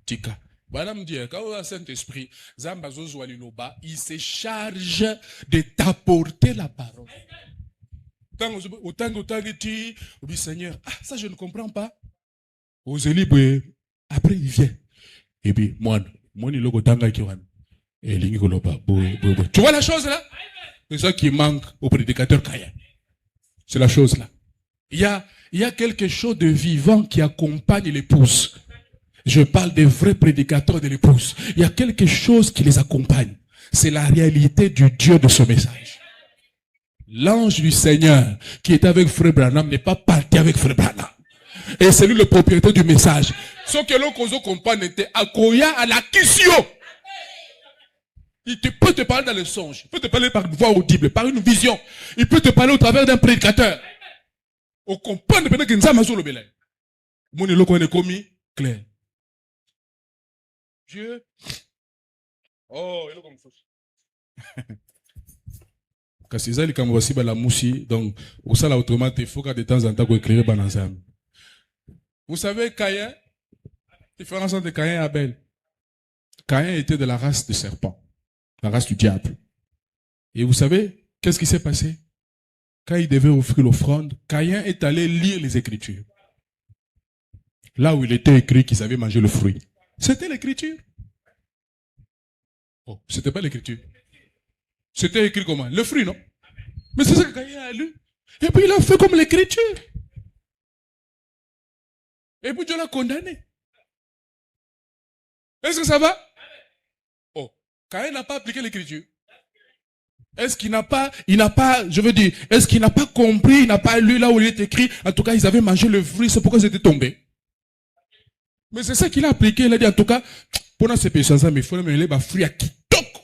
S1: Tika. Madame dit, quand le Saint-Esprit, il se charge de t'apporter la parole. Autant que tu dis, Seigneur, ça je ne comprends pas. Après il vient. Et puis, moi, il tu vois la chose là? C'est ça qui manque au prédicateur Caïn. C'est la chose là. Il y a quelque chose de vivant qui accompagne l'épouse. Je parle des vrais prédicateurs de l'épouse. Il y a quelque chose qui les accompagne. C'est la réalité du Dieu de ce message. L'ange du Seigneur qui était avec Frère Branham n'est pas parti avec Frère Branham. Et c'est lui le propriétaire du message. Ce que l'on comprend était Akoya à la Kissio. Il peut te parler dans le songe. Il peut te parler par une voix audible, par une vision. Il peut te parler au travers d'un prédicateur. On comprend peut-être que nous sommes sur le belay. Mon élo qu'on est commis, clair. Dieu. Oh, il est comme ça. Kassizali comme voici la moussi, donc, au ça là autrement, il faut qu'à de temps en temps qu'on écrive dans ensemble. Vous savez, Caïn, différence entre Caïn et Abel. Caïn était de la race de serpent, la race du diable. Et vous savez, qu'est-ce qui s'est passé? Quand il devait offrir l'offrande, Caïn est allé lire les Écritures. Là où il était écrit qu'il savait manger le fruit. C'était l'Écriture. Oh, c'était pas l'Écriture. C'était écrit comment? Le fruit, non? Mais c'est ça que Caïn a lu. Et puis il a fait comme l'Écriture. Et puis Dieu l'a condamné. Est-ce que ça va? Oh, Caïn n'a pas appliqué l'écriture. Est-ce qu'il n'a pas, je veux dire, est-ce qu'il n'a pas compris, il n'a pas lu là où il est écrit, en tout cas, ils avaient mangé le fruit, c'est pourquoi ils étaient tombés. Mais c'est ça qu'il a appliqué, il a dit, en tout cas, pendant ces péchés, il faut me les fruits à kitoko.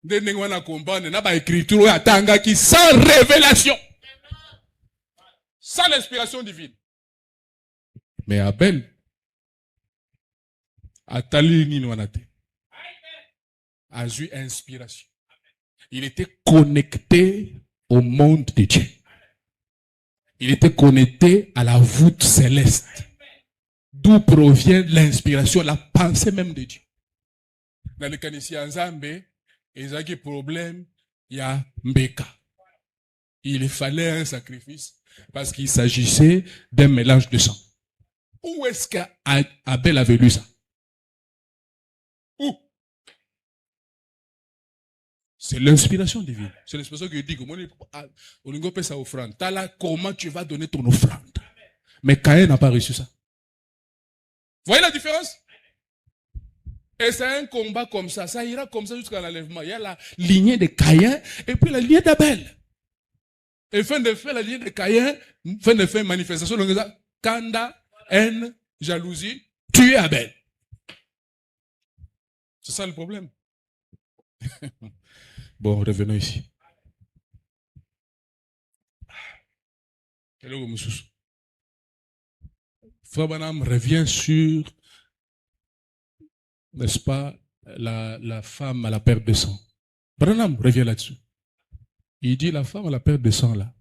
S1: Dès qu'on a compris, n'a pas écriture, attanga qui sans révélation. Sans l'inspiration divine. Mais Abel, Atali Ninwanate, a eu inspiration. Il était connecté au monde de Dieu. Il était connecté à la voûte céleste. D'où provient l'inspiration, la pensée même de Dieu. Dans le Kanisi Nzambe, il y a un problème, il y a Mbeka. Il fallait un sacrifice parce qu'il s'agissait d'un mélange de sang. Où est-ce qu'Abel avait lu ça? Où? C'est l'inspiration divine. C'est l'inspiration qui dit que on peut sa offrande. Là, comment tu vas donner ton offrande? Mais Caïn n'a pas reçu ça. Vous voyez la différence? Et c'est un combat comme ça. Ça ira comme ça jusqu'à l'enlèvement. Il y a la lignée de Caïn et puis la lignée d'Abel. Et fin de fait, la lignée de Caïn, fin de fait, manifestation, donc ça, Kanda, haine, jalousie, tuer Abel. C'est ça le problème. Bon, revenons ici. Frère Branham revient sur, n'est-ce pas, la femme à la perte de sang. Branham revient là-dessus. Il dit la femme à la perte de sang là,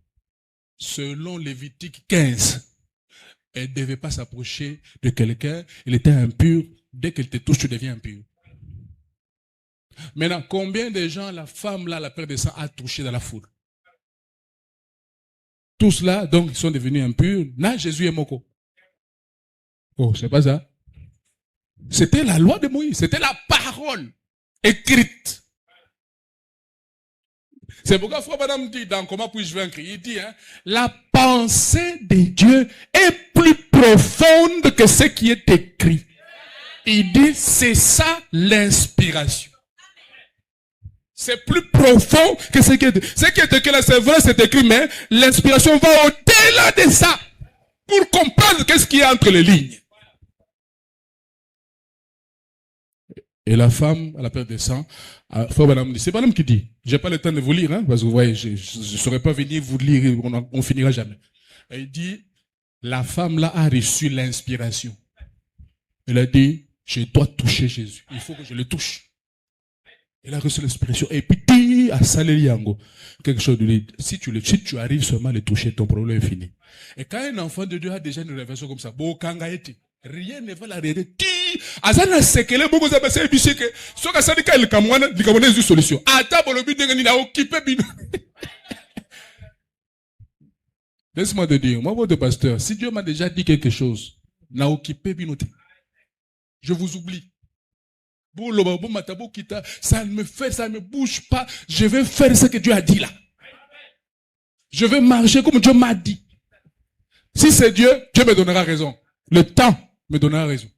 S1: selon Lévitique 15, elle ne devait pas s'approcher de quelqu'un, elle était impure, dès qu'elle te touche, tu deviens impur. Maintenant, combien de gens la femme là, la perte de sang, a touché dans la foule? Tous là, donc, ils sont devenus impurs. Là, Jésus est moko. Oh, c'est pas ça. C'était la loi de Moïse, c'était la parole écrite. C'est pourquoi Frère Madame dit dans Comment puis-je vaincre, il dit, la pensée de Dieu est plus profonde que ce qui est écrit. Il dit, c'est ça l'inspiration. C'est plus profond que ce qui est écrit. Ce qui est écrit là, c'est vrai, c'est écrit, mais l'inspiration va au-delà de ça pour comprendre qu'est-ce qu'il y a entre les lignes. Et la femme, à la perte de sang, c'est madame qui dit, j'ai pas le temps de vous lire, parce que vous voyez, je ne saurais pas venir vous lire, on finira jamais. Elle dit, la femme là a reçu l'inspiration. Elle a dit, je dois toucher Jésus. Il faut que je le touche. Elle a reçu l'inspiration. Et puis, à Salériango, quelque chose de lui. Si tu arrives seulement à le toucher, ton problème est fini. Et quand un enfant de Dieu a déjà une révélation comme ça, rien ne va l'arrêter. Azana sekele beaucoup ça passer biché que so ka sadika il kamwana dikamona une solution. Ata bolobi ngani na occupé bino. Laisse-moi te dire, moi votre pasteur, si Dieu m'a déjà dit quelque chose, na occupé bino. Je vous oublie. Ça ne me bouge pas. Je vais faire ce que Dieu a dit là. Je vais marcher comme Dieu m'a dit. Si c'est Dieu, Dieu me donnera raison. Le temps me donnera raison.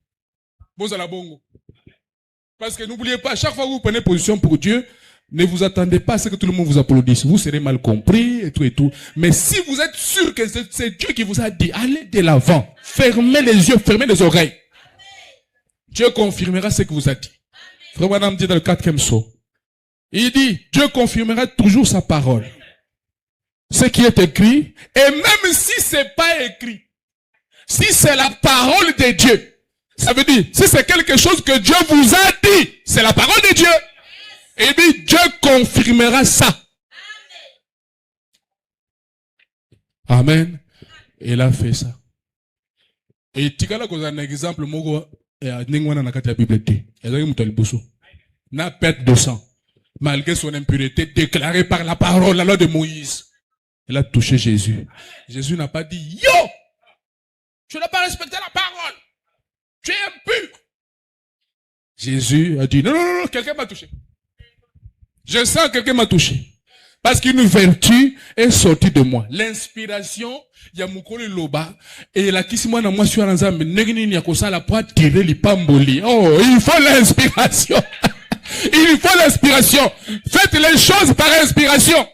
S1: Parce que n'oubliez pas, chaque fois que vous prenez position pour Dieu, ne vous attendez pas à ce que tout le monde vous applaudisse. Vous serez mal compris et tout et tout. Mais si vous êtes sûr que c'est Dieu qui vous a dit, allez de l'avant. Fermez les yeux, fermez les oreilles. Dieu confirmera ce que vous a dit. Frère Branham dit dans le 4e psaume. Il dit, Dieu confirmera toujours sa parole. Ce qui est écrit, et même si c'est pas écrit, si c'est la parole de Dieu, ça veut dire, si c'est quelque chose que Dieu vous a dit, c'est la parole de Dieu. Et il dit, Dieu confirmera ça. Amen. Et il a fait ça. Et tu as un exemple, la Bible n'a perte de sang, malgré son impureté déclarée par la parole, la loi de Moïse. Elle a touché Jésus. Jésus n'a pas dit, yo, tu n'as pas respecté la parole. Tu es impur. Jésus a dit, non, quelqu'un m'a touché. Je sens que quelqu'un m'a touché. Parce qu'une vertu est sortie de moi. L'inspiration, il y a mukoli loba, et la kisima na moi sur l'ensemble, negini ni akosa la pointe tirer li pamboli. Oh, il faut l'inspiration. Il faut l'inspiration. Faites les choses par inspiration.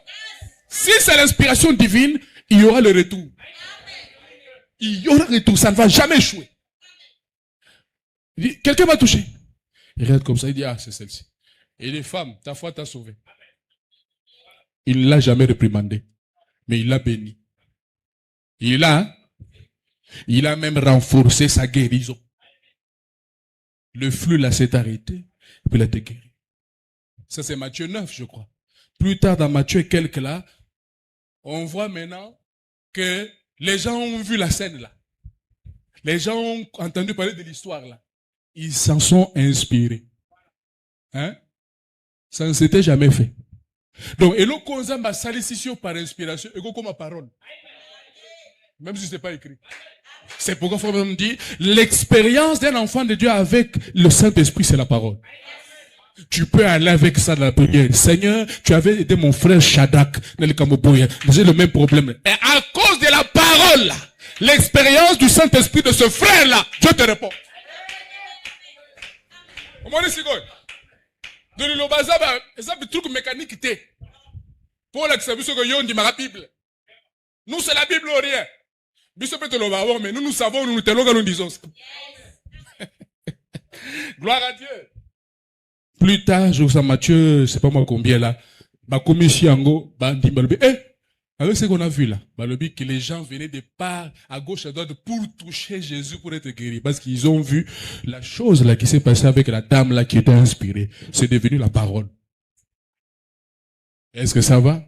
S1: Si c'est l'inspiration divine, il y aura le retour. Il y aura le retour, ça ne va jamais échouer. Quelqu'un m'a touché. Il regarde comme ça, il dit, ah, c'est celle-ci. Et les femmes, ta foi t'a sauvé. Il ne l'a jamais réprimandé, mais il l'a béni. Il a même renforcé sa guérison. Le flux là s'est arrêté, et puis il a été guéri. Ça c'est Matthieu 9, je crois. Plus tard dans Matthieu quelques là, on voit maintenant que les gens ont vu la scène là. Les gens ont entendu parler de l'histoire là. Ils s'en sont inspirés. Hein? Ça ne s'était jamais fait. Donc, et le konza ma salicitio par inspiration, et comme ma parole. Même si ce n'est pas écrit. C'est pourquoi Frère me dit, l'expérience d'un enfant de Dieu avec le Saint-Esprit, c'est la parole. Tu peux aller avec ça dans la prière. Seigneur, tu avais aidé mon frère Shadrach, j'ai le même problème. Et à cause de la parole, là, l'expérience du Saint-Esprit de ce frère-là, Dieu te répond. De l'Ilobaza, c'est un truc mécanique. Pour l'expérience que yon dit ma Bible. Nous, c'est la Bible ou rien. Mais nous savons, nous te nous disons. Gloire à Dieu. Plus tard, je vous en Matthieu, c'est pas moi combien là, ma commission avec ce qu'on a vu là, que les gens venaient de part à gauche à droite pour toucher Jésus pour être guéri. Parce qu'ils ont vu la chose là qui s'est passée avec la dame là qui était inspirée. C'est devenu la parole. Est-ce que ça va?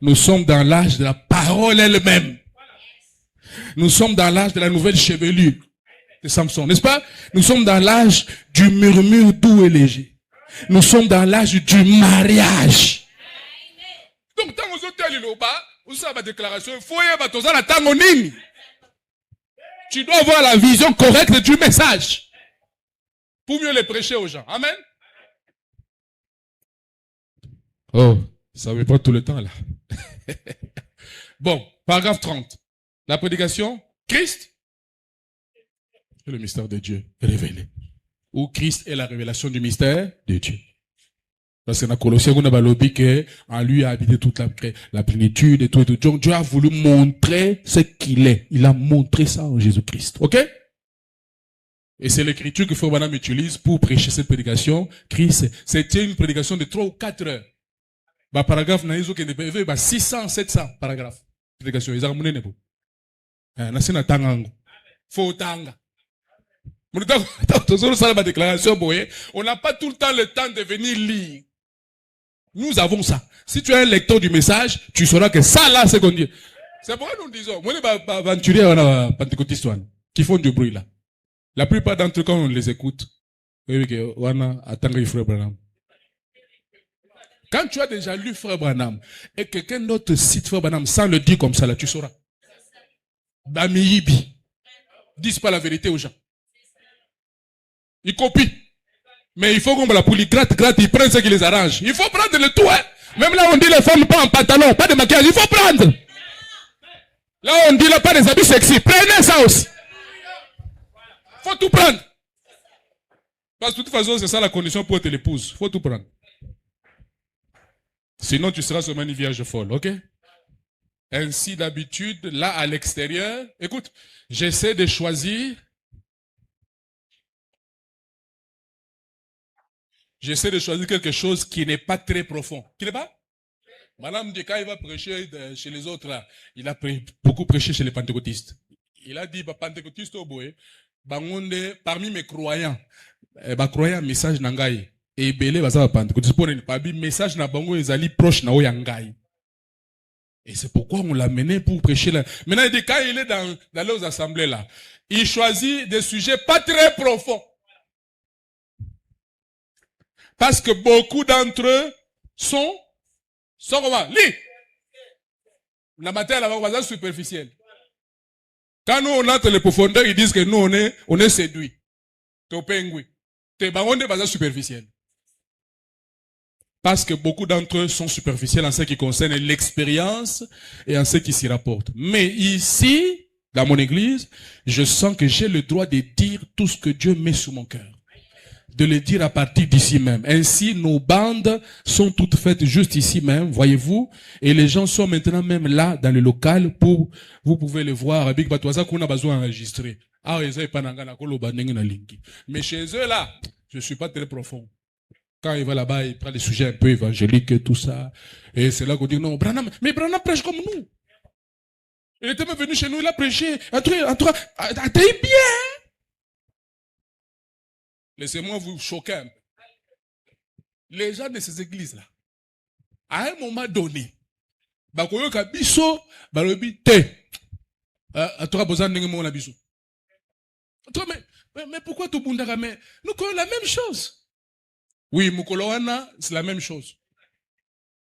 S1: Nous sommes dans l'âge de la parole elle-même. Nous sommes dans l'âge de la nouvelle chevelure de Samson, n'est-ce pas? Nous sommes dans l'âge du murmure doux et léger. Nous sommes dans l'âge du mariage. Donc, tant que vous avez déclaration, il faut y tu dois avoir la vision correcte du message pour mieux le prêcher aux gens. Amen. Oh, ça ne veut pas tout le temps là. Bon, paragraphe 30. La prédication, Christ est le mystère de Dieu révélé. Ou Christ est la révélation du mystère de Dieu. Parce que dans Colossiens, on a balobi que en lui a habité toute la plénitude et tout. Donc Dieu a voulu montrer ce qu'il est. Il a montré ça en Jésus-Christ. Ok? Et c'est l'écriture que Frère Branham utilise pour prêcher cette prédication. Christ, c'était une prédication de 3 ou 4 heures. Bah, paragraphe, na iso kende peve, bah, 600, 700 paragraphes. Prédication. Ils ont amené nebo. Nasina tangango. Faut tanga. On n'a pas tout le temps le temps de venir lire. Nous avons ça. Si tu es un lecteur du message, tu sauras que ça là, c'est qu'on dit. C'est pourquoi nous disons, moi, les aventuriers, pentecôtistes, qui font du bruit là. La plupart d'entre eux, quand on les écoute, quand tu as déjà lu Frère Branham, et que quelqu'un d'autre cite Frère Branham sans le dire comme ça là, tu sauras. Bamiyibi. Dis pas la vérité aux gens. Ils copient. Mais il faut qu'on la poulie gratte, ils prennent ce qui les arrange. Il faut prendre le tout, hein. Même là, on dit les femmes pas en pantalon, pas de maquillage. Il faut prendre. Là, on dit là, pas des habits sexy. Prenez ça aussi. Il faut tout prendre. Parce que de toute façon, c'est ça la condition pour être l'épouse. Il faut tout prendre. Sinon, tu seras seulement une vierge folle, ok? Ainsi, d'habitude, là, à l'extérieur, écoute, j'essaie de choisir. J'essaie de choisir quelque chose qui n'est pas très profond. Qui n'est pas? Madame dit, quand il va prêcher chez les autres, là, il a beaucoup prêché chez les pentecôtistes. Il a dit, pentecôtiste au boé, parmi mes croyants, croyants, message nangai. Et belé, pentecôtiste, pour ne message na bango, ils allaient proche na oyangai. Et c'est pourquoi on l'a mené pour prêcher là. Maintenant, il dit, quand il est dans les assemblées là, il choisit des sujets pas très profonds. Parce que beaucoup d'entre eux sont comment? Lis! La matière là-bas, c'est superficielle. Quand nous, on entre les profondeurs, ils disent que nous, on est séduits. T'es pingouin. T'es baron de base superficielle. Parce que beaucoup d'entre eux sont superficiels en ce qui concerne l'expérience et en ce qui s'y rapporte. Mais ici, dans mon église, je sens que j'ai le droit de dire tout ce que Dieu met sur mon cœur. De le dire à partir d'ici même. Ainsi, nos bandes sont toutes faites juste ici même, voyez-vous, et les gens sont maintenant même là, dans le local, pour, vous pouvez le voir, avec Batoisa qu'on a besoin d'enregistrer. Mais chez eux là, je ne suis pas très profond. Quand il va là-bas, il prend des sujets un peu évangéliques et tout ça. Et c'est là qu'on dit, non, Branham, mais Branham prêche comme nous. Il était même venu chez nous, il a prêché. T'es bien. Laissez-moi vous choquer un peu. Les gens de ces églises-là, à un moment donné, bakoyoka biso, balobi te. Toi, besoin de mon abiso. Mais pourquoi tout bundaka? Mais nous connaissons la même chose. Oui, Mukoloana, c'est la même chose.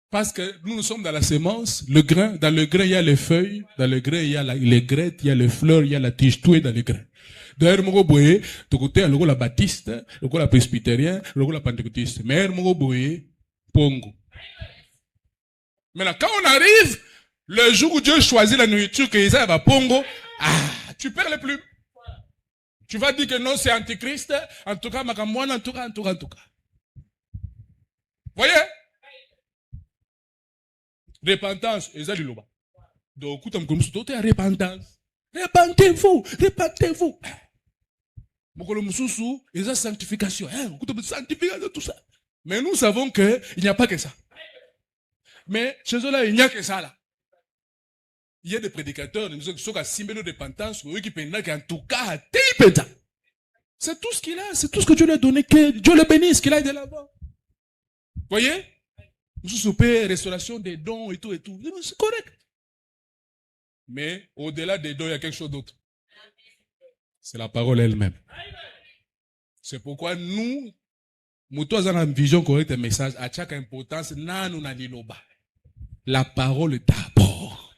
S1: Parce que nous sommes dans la sémence, le grain, dans le grain il y a les feuilles, dans le grain il y a les graines, il y a les fleurs, il y a la tige, tout est dans le grain. D'ailleurs, mon boye, de côté, le la baptiste, le la presbytérien, le la pentecôtiste. Mais mon boye, pongo. Maintenant, quand on arrive, le jour où Dieu choisit la nourriture que Isaïe va pongo, tu perds les plumes. Tu vas dire que non, c'est antichrist, en tout cas, makamouana, en tout cas. Voyez? Repentance, Isaïe Liloba. Donc, écoute, comme repentance. Repentez-vous. Mokolo mususu, ils ont sanctification. Sanctification, tout ça. Mais nous savons qu'il n'y a pas que ça. Mais chez eux là, il n'y a que ça là. Il y a des prédicateurs qui sont à 6 000 de repentance, qui pendant qu'en tout cas, c'est tout ce qu'il a, c'est tout ce que Dieu lui a donné, que Dieu le bénisse, qu'il aille de l'avant. Voyez? Nous sommes restauration des dons et tout. C'est correct. Mais au-delà des dons, il y a quelque chose d'autre. C'est la parole elle-même. C'est pourquoi nous avons une vision correcte des messages, à chaque importance, la parole d'abord.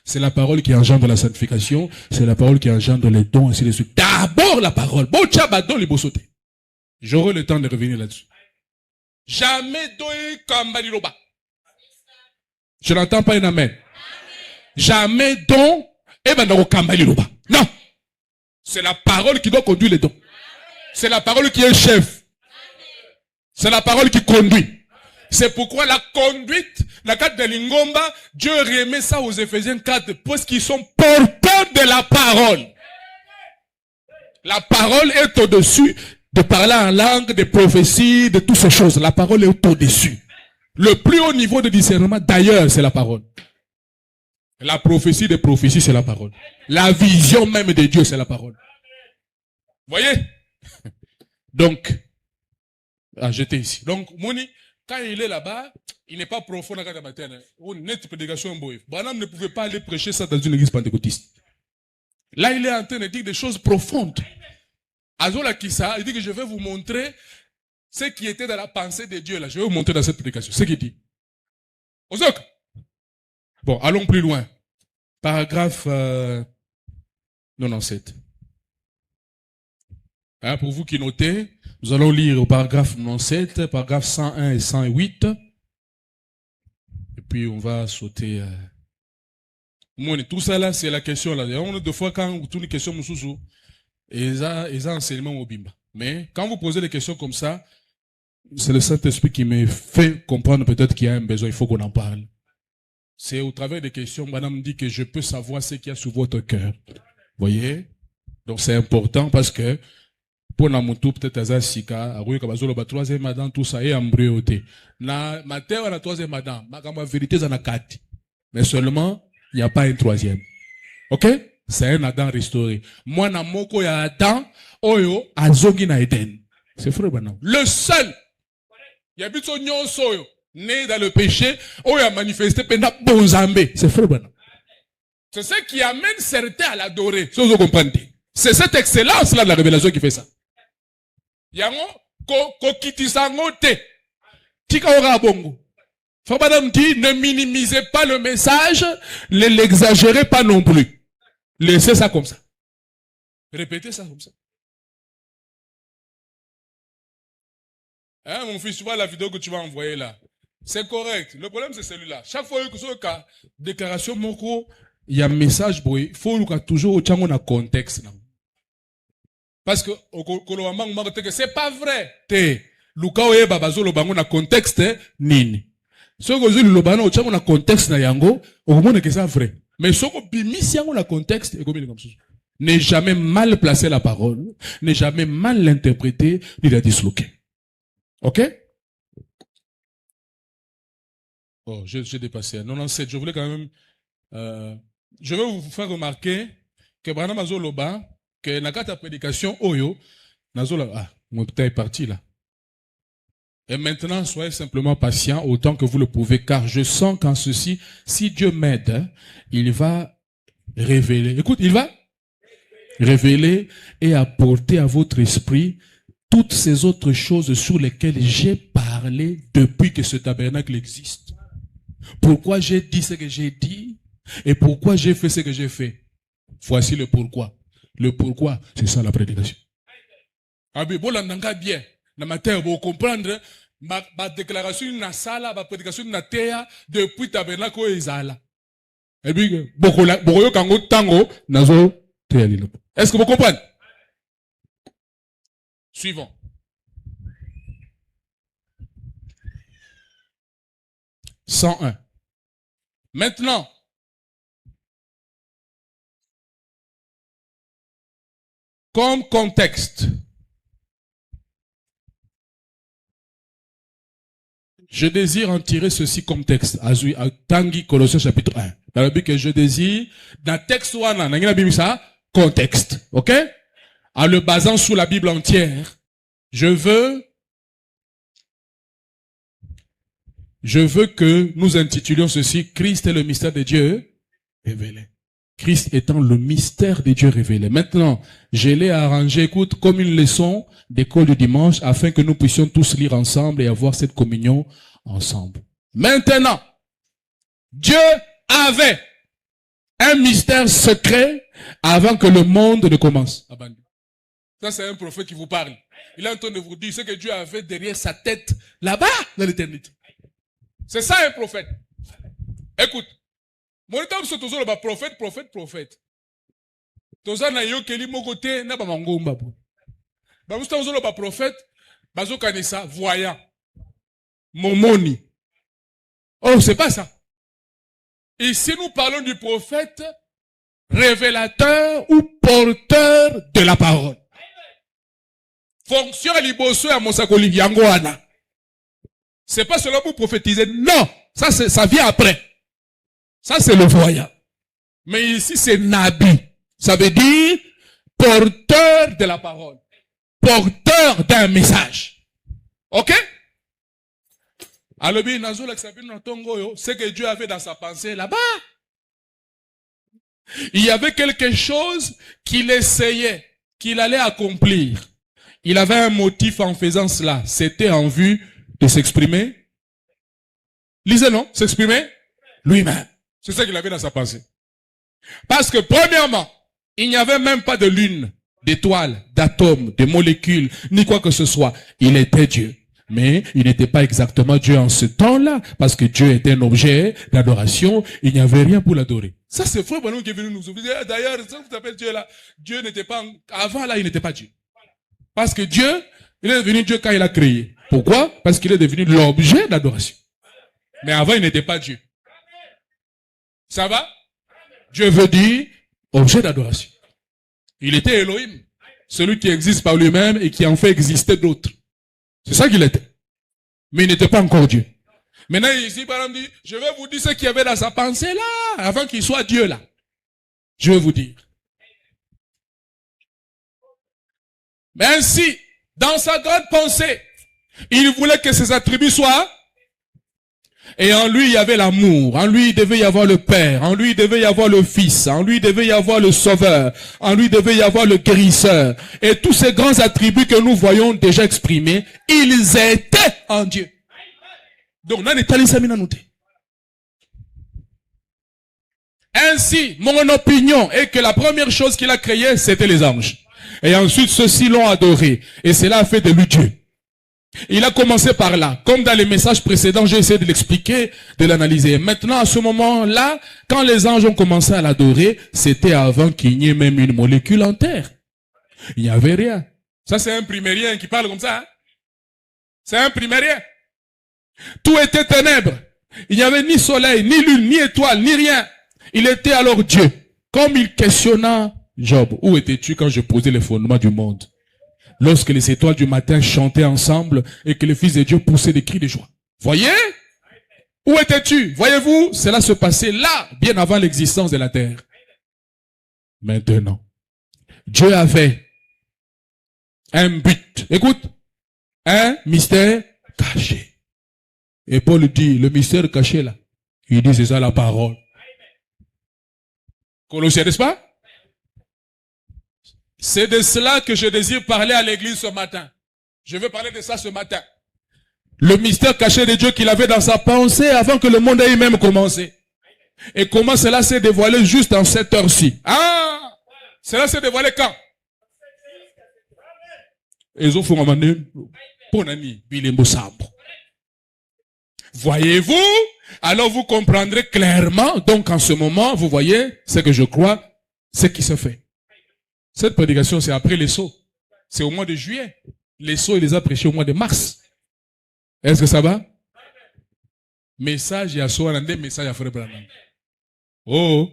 S1: C'est la parole qui engendre la sanctification, c'est la parole qui engendre les dons, ainsi de suite. D'abord la parole. J'aurai le temps de revenir là-dessus. Jamais doye kamba liloba. Je n'entends pas un amen. Jamais don et bandako kamba liloba. Non. C'est la parole qui doit conduire les dons. C'est la parole qui est chef. C'est la parole qui conduit. C'est pourquoi la conduite, la carte de l'Ingomba, Dieu remet ça aux Éphésiens 4, parce qu'ils sont porteurs de la parole. La parole est au-dessus de parler en langue, de prophéties, de toutes ces choses. La parole est au-dessus. Le plus haut niveau de discernement, d'ailleurs, c'est la parole. La prophétie des prophéties, c'est la parole. La vision même de Dieu, c'est la parole. Voyez? Donc, j'étais ici. Donc, Mouni, quand il est là-bas, il n'est pas profond dans la matin. Une nette prédication. Branham ne pouvait pas aller prêcher ça dans une église pentecôtiste. Là, il est en train de dire des choses profondes. Azola Kissa, il dit que je vais vous montrer ce qui était dans la pensée de Dieu. Là. Je vais vous montrer dans cette prédication. Ce qu'il dit. Ozok. Bon, allons plus loin. Paragraphe 97. Hein, pour vous qui notez, nous allons lire au paragraphe 97, paragraphe 101 et 108. Et puis on va sauter. Tout ça là, c'est la question là. On a deux fois quand vous tournez une question, Moussoussou, et ça enseignement au bimba. Mais quand vous posez des questions comme ça, c'est le Saint-Esprit qui me fait comprendre peut-être qu'il y a un besoin, il faut qu'on en parle. C'est au travers des questions, madame me dit que je peux savoir ce qu'il y a sur votre cœur. Voyez? Donc c'est important parce que pour na mutu peut-être azasika, arouye kabazolo ba troisième madame tout ça et embryauté. Na mater na troisième madame, ma vérité za na kati. Mais seulement il n'y a pas un troisième. OK? C'est un Adam restauré. Moi na moko ya Adam, oyo azongi na Eden. C'est frère Branham. Le seul. Il y a plutôt nyonso oyo né dans le péché, oyo a manifesté pendant bonzambe. C'est frère Branham. C'est ce qui amène certains à l'adorer. Si vous comprenez. C'est cette excellence-là de la révélation qui fait ça. Yango, kokitisango te. Tika ora bongo. Madame dit, ne minimisez pas le message, ne l'exagérez pas non plus. Laissez ça comme ça. Répétez ça comme ça. Hein, mon fils, tu vois la vidéo que tu vas envoyer là. C'est correct. Le problème, c'est celui-là. Chaque fois que vous avez une déclaration, il y a un message, il faut toujours au contexte. Parce que c'est pas vrai. Luka oye babazo lo bango na contexte nini. Ce que vous lo bango au na contexte na yango, au moins que ça vrai. Mais ce que bimisi yango na contexte et comme ça. Ne jamais mal placer la parole, ne jamais mal l'interpréter ni la disloquer. OK? Oh, j'ai dépassé. 97. Je voulais quand même je vais vous faire remarquer que Branham Azoloba, que nakata prédication oyo nazola mon temps est parti là. Et maintenant, soyez simplement patient autant que vous le pouvez, car je sens qu'en ceci, si Dieu m'aide, il va révéler. Écoute, il va révéler et apporter à votre esprit toutes ces autres choses sur lesquelles j'ai parlé depuis que ce tabernacle existe. Pourquoi j'ai dit ce que j'ai dit et pourquoi j'ai fait ce que j'ai fait. Voici le pourquoi. Le pourquoi, c'est ça la prédication. Ah bien, bon, là, bien. Dans ma terre, vous comprendre, ma déclaration na sala, ma prédication na terre, depuis tabernacle ezala. Et puis, beaucoup kango tango, nazo, est-ce que vous comprenez? Suivant. « 101. Maintenant, comme contexte, je désire en tirer ceci comme texte. Tangi Colossiens chapitre 1. Dans le but que je désire, dans le texte contexte. Ok? En le basant sur la Bible entière, je veux que nous intitulions ceci, Christ est le mystère de Dieu révélé. Christ étant le mystère de Dieu révélé. Maintenant, je l'ai arrangé, écoute, comme une leçon d'école du dimanche, afin que nous puissions tous lire ensemble et avoir cette communion ensemble. Maintenant, Dieu avait un mystère secret avant que le monde ne commence. Ça, c'est un prophète qui vous parle. Il est en train de vous dire ce que Dieu avait derrière sa tête, là-bas, dans l'éternité. C'est ça un prophète. Écoute. Mon état, c'est toujours le prophète. Toza na yo keli mokote na ba mangomba bo. Ba musta toujours le prophète, bazo kanisa voyant. Momoni. Oh, c'est pas ça. Ici, nous parlons du prophète révélateur ou porteur de la parole. Fonction à liboso à monsakoli yangoana. C'est pas seulement pour prophétiser. Non, ça vient après. Ça, c'est le voyant. Mais ici, c'est Nabi. Ça veut dire porteur de la parole. Porteur d'un message. Ok? Alors, ce que Dieu avait dans sa pensée là-bas. Il y avait quelque chose qu'il essayait, qu'il allait accomplir. Il avait un motif en faisant cela. C'était en vue de s'exprimer. Lisez, non? S'exprimer lui-même. C'est ça qu'il avait dans sa pensée. Parce que premièrement, il n'y avait même pas de lune, d'étoiles, d'atomes, de molécules, ni quoi que ce soit. Il était Dieu. Mais il n'était pas exactement Dieu en ce temps-là, parce que Dieu était un objet d'adoration, il n'y avait rien pour l'adorer. Ça, c'est Frère Branham qui est venu nous dire. D'ailleurs, ça vous appelle Dieu là. Dieu n'était pas, avant là, il n'était pas Dieu. Parce que Dieu, il est devenu Dieu quand il a créé. Pourquoi? Parce qu'il est devenu l'objet d'adoration. Mais avant, il n'était pas Dieu. Ça va? Dieu veut dire objet d'adoration. Il était Elohim, celui qui existe par lui-même et qui en fait exister d'autres. C'est ça qu'il était. Mais il n'était pas encore Dieu. Maintenant, ici, par exemple, dit, je vais vous dire ce qu'il y avait dans sa pensée là, avant qu'il soit Dieu là. Je vais vous dire. Mais ainsi, dans sa grande pensée, il voulait que ses attributs soient. Et en lui, il y avait l'amour. En lui, il devait y avoir le Père. En lui, il devait y avoir le Fils. En lui, il devait y avoir le Sauveur. En lui, il devait y avoir le Guérisseur. Et tous ces grands attributs que nous voyons déjà exprimés, ils étaient en Dieu. Donc, ainsi, mon opinion est que la première chose qu'il a créée, c'était les anges. Et ensuite, ceux-ci l'ont adoré. Et cela a fait de lui Dieu. Il a commencé par là. Comme dans les messages précédents, j'ai essayé de l'expliquer, de l'analyser. Maintenant, à ce moment-là, quand les anges ont commencé à l'adorer, c'était avant qu'il n'y ait même une molécule en terre. Il n'y avait rien. Ça, c'est un primérien qui parle comme ça. Hein? C'est un primérien. Tout était ténèbres. Il n'y avait ni soleil, ni lune, ni étoile, ni rien. Il était alors Dieu. Comme il questionna Job, où étais-tu quand je posais les fondements du monde? Lorsque les étoiles du matin chantaient ensemble et que le Fils de Dieu poussait des cris de joie. Voyez? Où étais-tu? Voyez-vous? Cela se passait là, bien avant l'existence de la terre. Maintenant, Dieu avait un but. Écoute, un mystère caché. Et Paul dit, le mystère caché là, il dit c'est ça la parole. Colossiens, n'est-ce pas? C'est de cela que je désire parler à l'église ce matin. Je veux parler de ça ce matin. Le mystère caché de Dieu qu'il avait dans sa pensée avant que le monde ait même commencé. Et comment cela s'est dévoilé juste en cette heure-ci. Ah! Cela s'est dévoilé quand? Voyez-vous? Alors vous comprendrez clairement. Donc en ce moment, vous voyez ce que je crois, ce qui se fait. Cette prédication, c'est après les sceaux. C'est au mois de juillet. Les sceaux, il les a prêchés au mois de mars. Est-ce que ça va? Message, il y a soit un message à Frère Branham. Oh!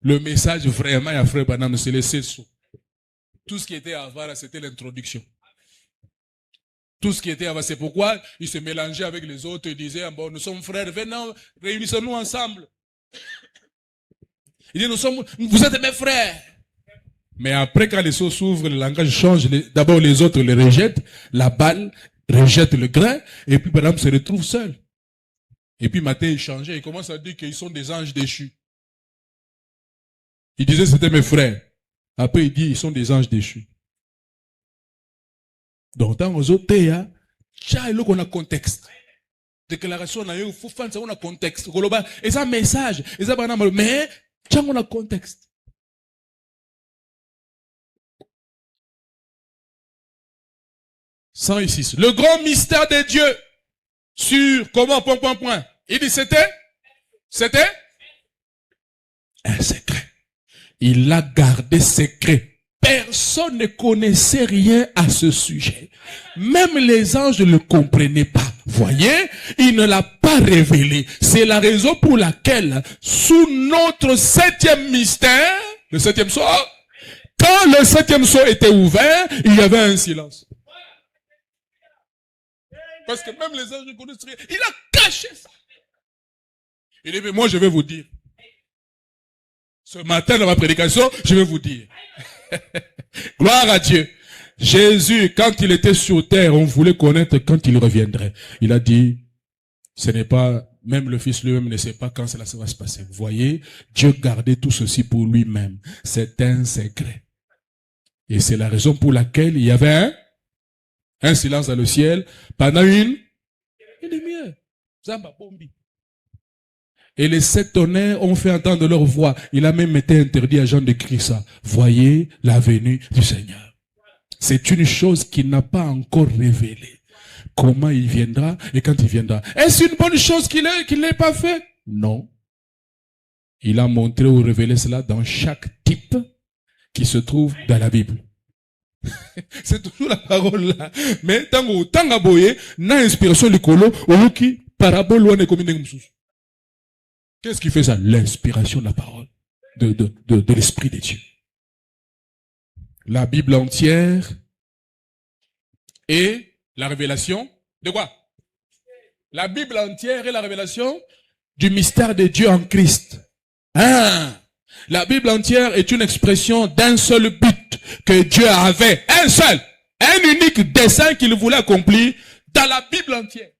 S1: Le message vraiment à Frère Branham, c'est les sceaux. Tout ce qui était avant, là, c'était l'introduction. Tout ce qui était avant, c'est pourquoi il se mélangeait avec les autres et disait, bon, nous sommes frères, venons, réunissons-nous ensemble. Il dit, vous êtes mes frères. Mais après, quand les seaux s'ouvrent, le langage change. D'abord, les autres les rejettent. La balle rejette le grain. Et puis, madame se retrouve seul. Et puis, matin, il changeait. Il commence à dire qu'ils sont des anges déchus. Il disait, c'était mes frères. Après, il dit, ils sont des anges déchus. Donc, dans les autres, il y a un contexte. Déclaration, il faut faire un contexte. Et ça, message. Et ça, mais, il y a un contexte. 106. Le grand mystère de Dieu sur comment, point. Il dit c'était un secret. Il l'a gardé secret. Personne ne connaissait rien à ce sujet. Même les anges ne le comprenaient pas. Voyez, il ne l'a pas révélé. C'est la raison pour laquelle, sous notre 7e mystère, le 7e sceau, quand le 7e sceau était ouvert, il y avait un silence. Parce que même les anges ne connaissent rien. Il a caché ça. Il dit, mais moi je vais vous dire. Ce matin dans ma prédication, je vais vous dire. Gloire à Dieu. Jésus, quand il était sur terre, on voulait connaître quand il reviendrait. Il a dit, ce n'est pas, même le Fils lui-même ne sait pas quand cela va se passer. Vous voyez, Dieu gardait tout ceci pour lui-même. C'est un secret. Et c'est la raison pour laquelle il y avait un silence dans le ciel pendant une demi-heure. Et les 7 tonnerres ont fait entendre leur voix. Il a même été interdit à Jean d'écrire ça. Voyez la venue du Seigneur. C'est une chose qu'il n'a pas encore révélée. Comment il viendra et quand il viendra. Est-ce une bonne chose qu'il n'ait pas fait? Non. Il a montré ou révélé cela dans chaque type qui se trouve dans la Bible. C'est toujours la parole là. Mais tant que boye, na inspiration likolo, oluki parabole wane komine msusu. Qu'est-ce qui fait ça? L'inspiration de la parole, de l'Esprit de Dieu. La Bible entière et la révélation de quoi? La Bible entière et la révélation du mystère de Dieu en Christ. Ah! La Bible entière est une expression d'un seul but que Dieu avait. Un seul. Un unique dessein qu'il voulait accomplir dans la Bible entière.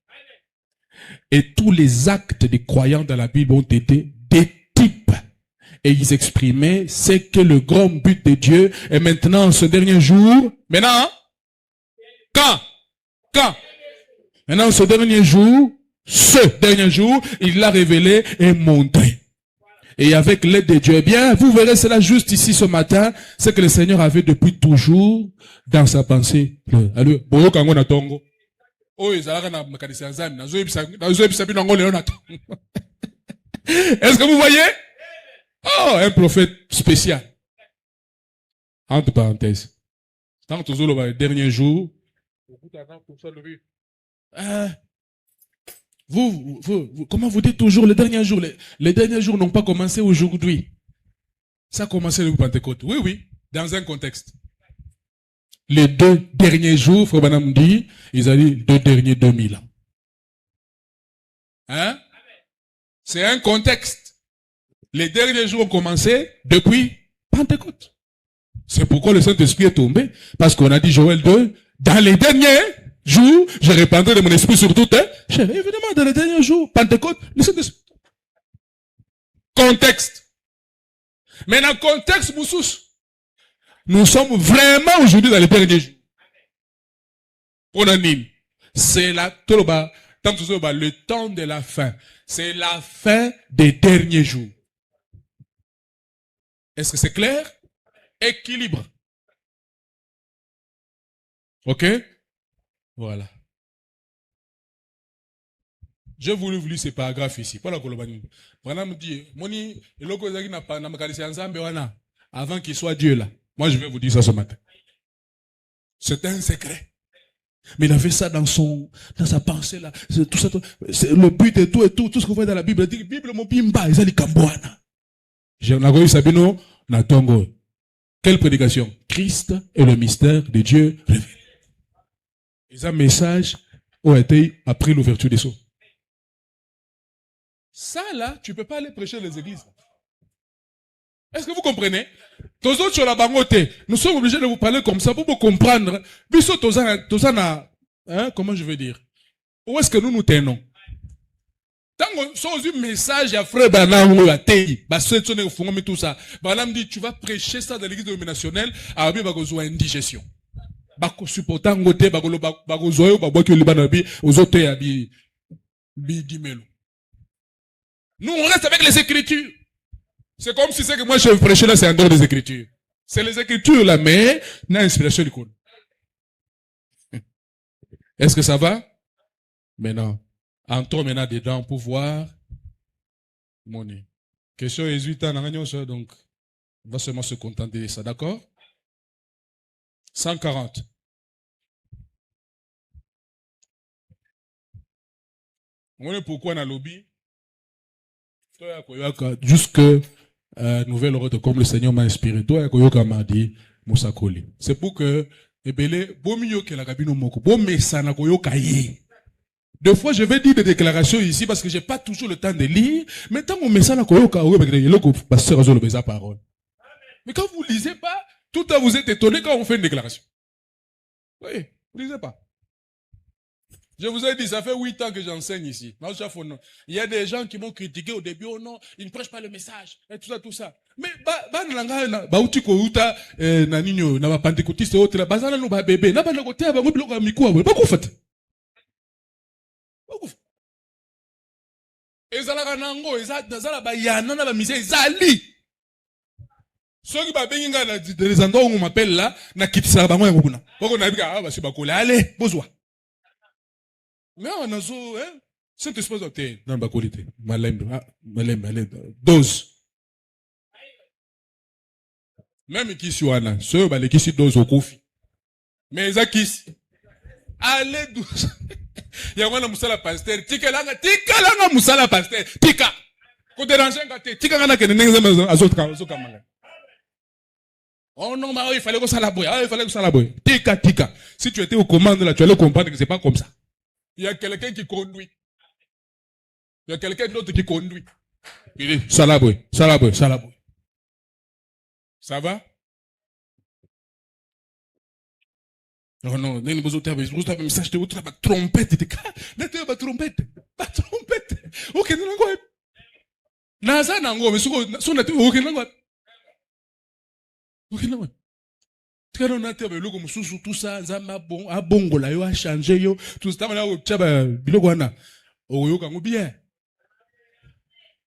S1: Et tous les actes des croyants dans la Bible ont été des types. Et ils exprimaient ce que le grand but de Dieu est maintenant ce dernier jour. Maintenant, quand? Maintenant, ce dernier jour, il l'a révélé et montré. Et avec l'aide de Dieu, eh bien, vous verrez cela juste ici ce matin, c'est que le Seigneur avait depuis toujours dans sa pensée. Allô, boyo kango na tongo. Oh, ils allaient na makanisi nzambe. Nazoyebisa bino ngo lelo na. Est-ce que vous voyez? Oh, un prophète spécial. Entre parenthèses. Tant que toujours le dernier jour, comment vous dites toujours les derniers jours? Les derniers jours n'ont pas commencé aujourd'hui. Ça a commencé le Pentecôte. Oui, oui, dans un contexte. Les 2 derniers jours, Frère Branham dit, ils ont dit 2 derniers 2000 ans. Hein? C'est un contexte. Les derniers jours ont commencé depuis Pentecôte. C'est pourquoi le Saint-Esprit est tombé. Parce qu'on a dit Joël 2, dans les derniers jours, je répandrai de mon esprit sur toute chair. Évidemment, dans les derniers jours, Pentecôte, le Saint-Esprit. Contexte. Mais dans le contexte, Moussous, nous sommes vraiment aujourd'hui dans les derniers jours. On anime. C'est le temps de la fin. C'est la fin des derniers jours. Est-ce que c'est clair? Équilibre. Ok? Voilà. Je voulais vous lire ces paragraphes ici. Pas la Colobani. Voilà me dit, Moni, avant qu'il soit Dieu là. Moi, je vais vous dire ça ce matin. C'est un secret. Mais il avait ça dans sa pensée là. Tout ça, le but et tout ce qu'on voit dans la Bible. La Bible, mon bimba, ils ont dit Kambouana. J'ai envoyé Sabino, Natongo. Quelle prédication? Christ est le mystère de Dieu révélé. Et un message a été après l'ouverture des sceaux. Ça là, tu ne peux pas aller prêcher dans les églises. Est-ce que vous comprenez? Tous autres sur la bangote, nous sommes obligés de vous parler comme ça pour vous comprendre. Comment je veux dire? Où est-ce que nous nous tenons? Tant qu'on soit un message à frère Branham ou à Tei, tout ça. Branham dit, tu vas prêcher ça dans l'église dénominationnelle, à bien une indigestion. Bako supportant ngote, bako zoyo, bako ki libanabi, aux autres abi, bidimelo. Nous, on reste avec les Écritures. C'est comme si c'est que moi je prêchais là, c'est en dehors des Écritures. C'est les Écritures là, mais n'a inspiration du coup. Est-ce que ça va? Maintenant, entrons maintenant dedans pour voir mon nez. Question 18 ans, donc on va seulement se contenter de ça, d'accord? 140. On est pourquoi dans le lobby? Jusque nouvelle ordre comme le Seigneur m'a inspiré. Toi, m'a dit Moussakoli. C'est pour que Ebele, bon mieux que la cabine moko, bon mesana koyoka ye. Deux fois, je vais dire des déclarations ici parce que j'ai pas toujours le temps de lire. Mais tant qu'on mesana koyoka, pasteur a le parole. Mais quand vous lisez pas, tout à vous êtes étonné quand on fait une déclaration. Oui, vous lisez pas. Je vous ai dit, ça fait 8 ans que j'enseigne ici. Il y a des gens qui m'ont critiqué au début, oh non, ils ne prêchent pas le message, et tout ça. Mais, pentecôtiste, bébé, ceux qui babengi nga dans les endroits où on m'appelle là, na kitisa bango ya kuna. Boko na bika ba bakole allez, bozwa. Mais on a zo hein, c'est espèce de thé dans ba qualité. Malembe, dose. Même qui si wana, ceux ba les qui si dose au kofi. Mais za kisi. Allez douce. Ya wana musala pasteur, tika langa musala pasteur, tika. Ko déranger ngate, tika ngana ke nenga azoka manga. Oh non, il fallait que ça la boue. Il fallait que ça la boue. Tika, tika. Si tu étais aux commandes là, tu allais comprendre que c'est pas comme ça. Il y a quelqu'un qui conduit. Il y a quelqu'un d'autre qui conduit. Il dit, ça la boue, ça la boue, ça la boue. Ça va? Non, non, vous avez un message de votre trompette. Trompette. Pas trompette. Ok, non, non. Naza nango, mais son ok, non. Ok, non. Quand on a terminé comme sous tout ça, zama bon, a bongo la yo a changé yo, tout ça là au tchaba bilogwana. O yo kango bien.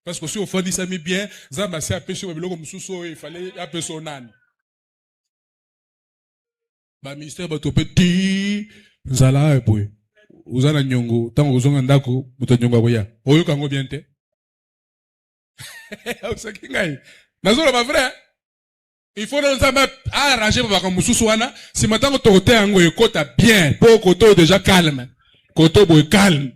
S1: Parce que si on fait dit ça mais bien, zama c'est apé sur bilogo mususo, il fallait apé son âne. Ba ministère ba topé ti zala boy. uzana nyongo, tango uzonga ndako, muta nyongo akoya. Oyo kango bien te. Osaki ngai. Nazola ba vrai. Il faut nous arranger pour que mususu wana, si maintenant to côté ango ekota bien, pour côté déjà calme. Côté boy calme.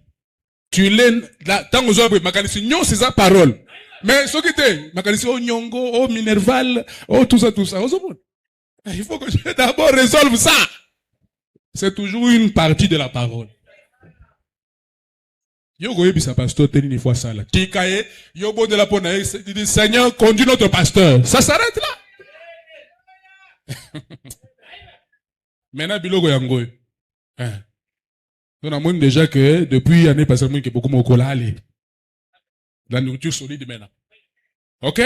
S1: Tu l'es là, tango zo makanisi nyon c'est sa parole. Mais ce qui était, makanisi o nyongo, o minerval, o tout ça. Il faut que je d'abord résolve ça. C'est toujours une partie de la parole. Yo goye bisa pasteur teni une fois ça là. Tikaye, yo bon de la pona, il dit Seigneur, conduis notre pasteur. Ça s'arrête là. Maintenant bilogo yango. On a montré déjà que depuis l'année passée, il y a beaucoup de chocolat. La nourriture solide maintenant. Ok?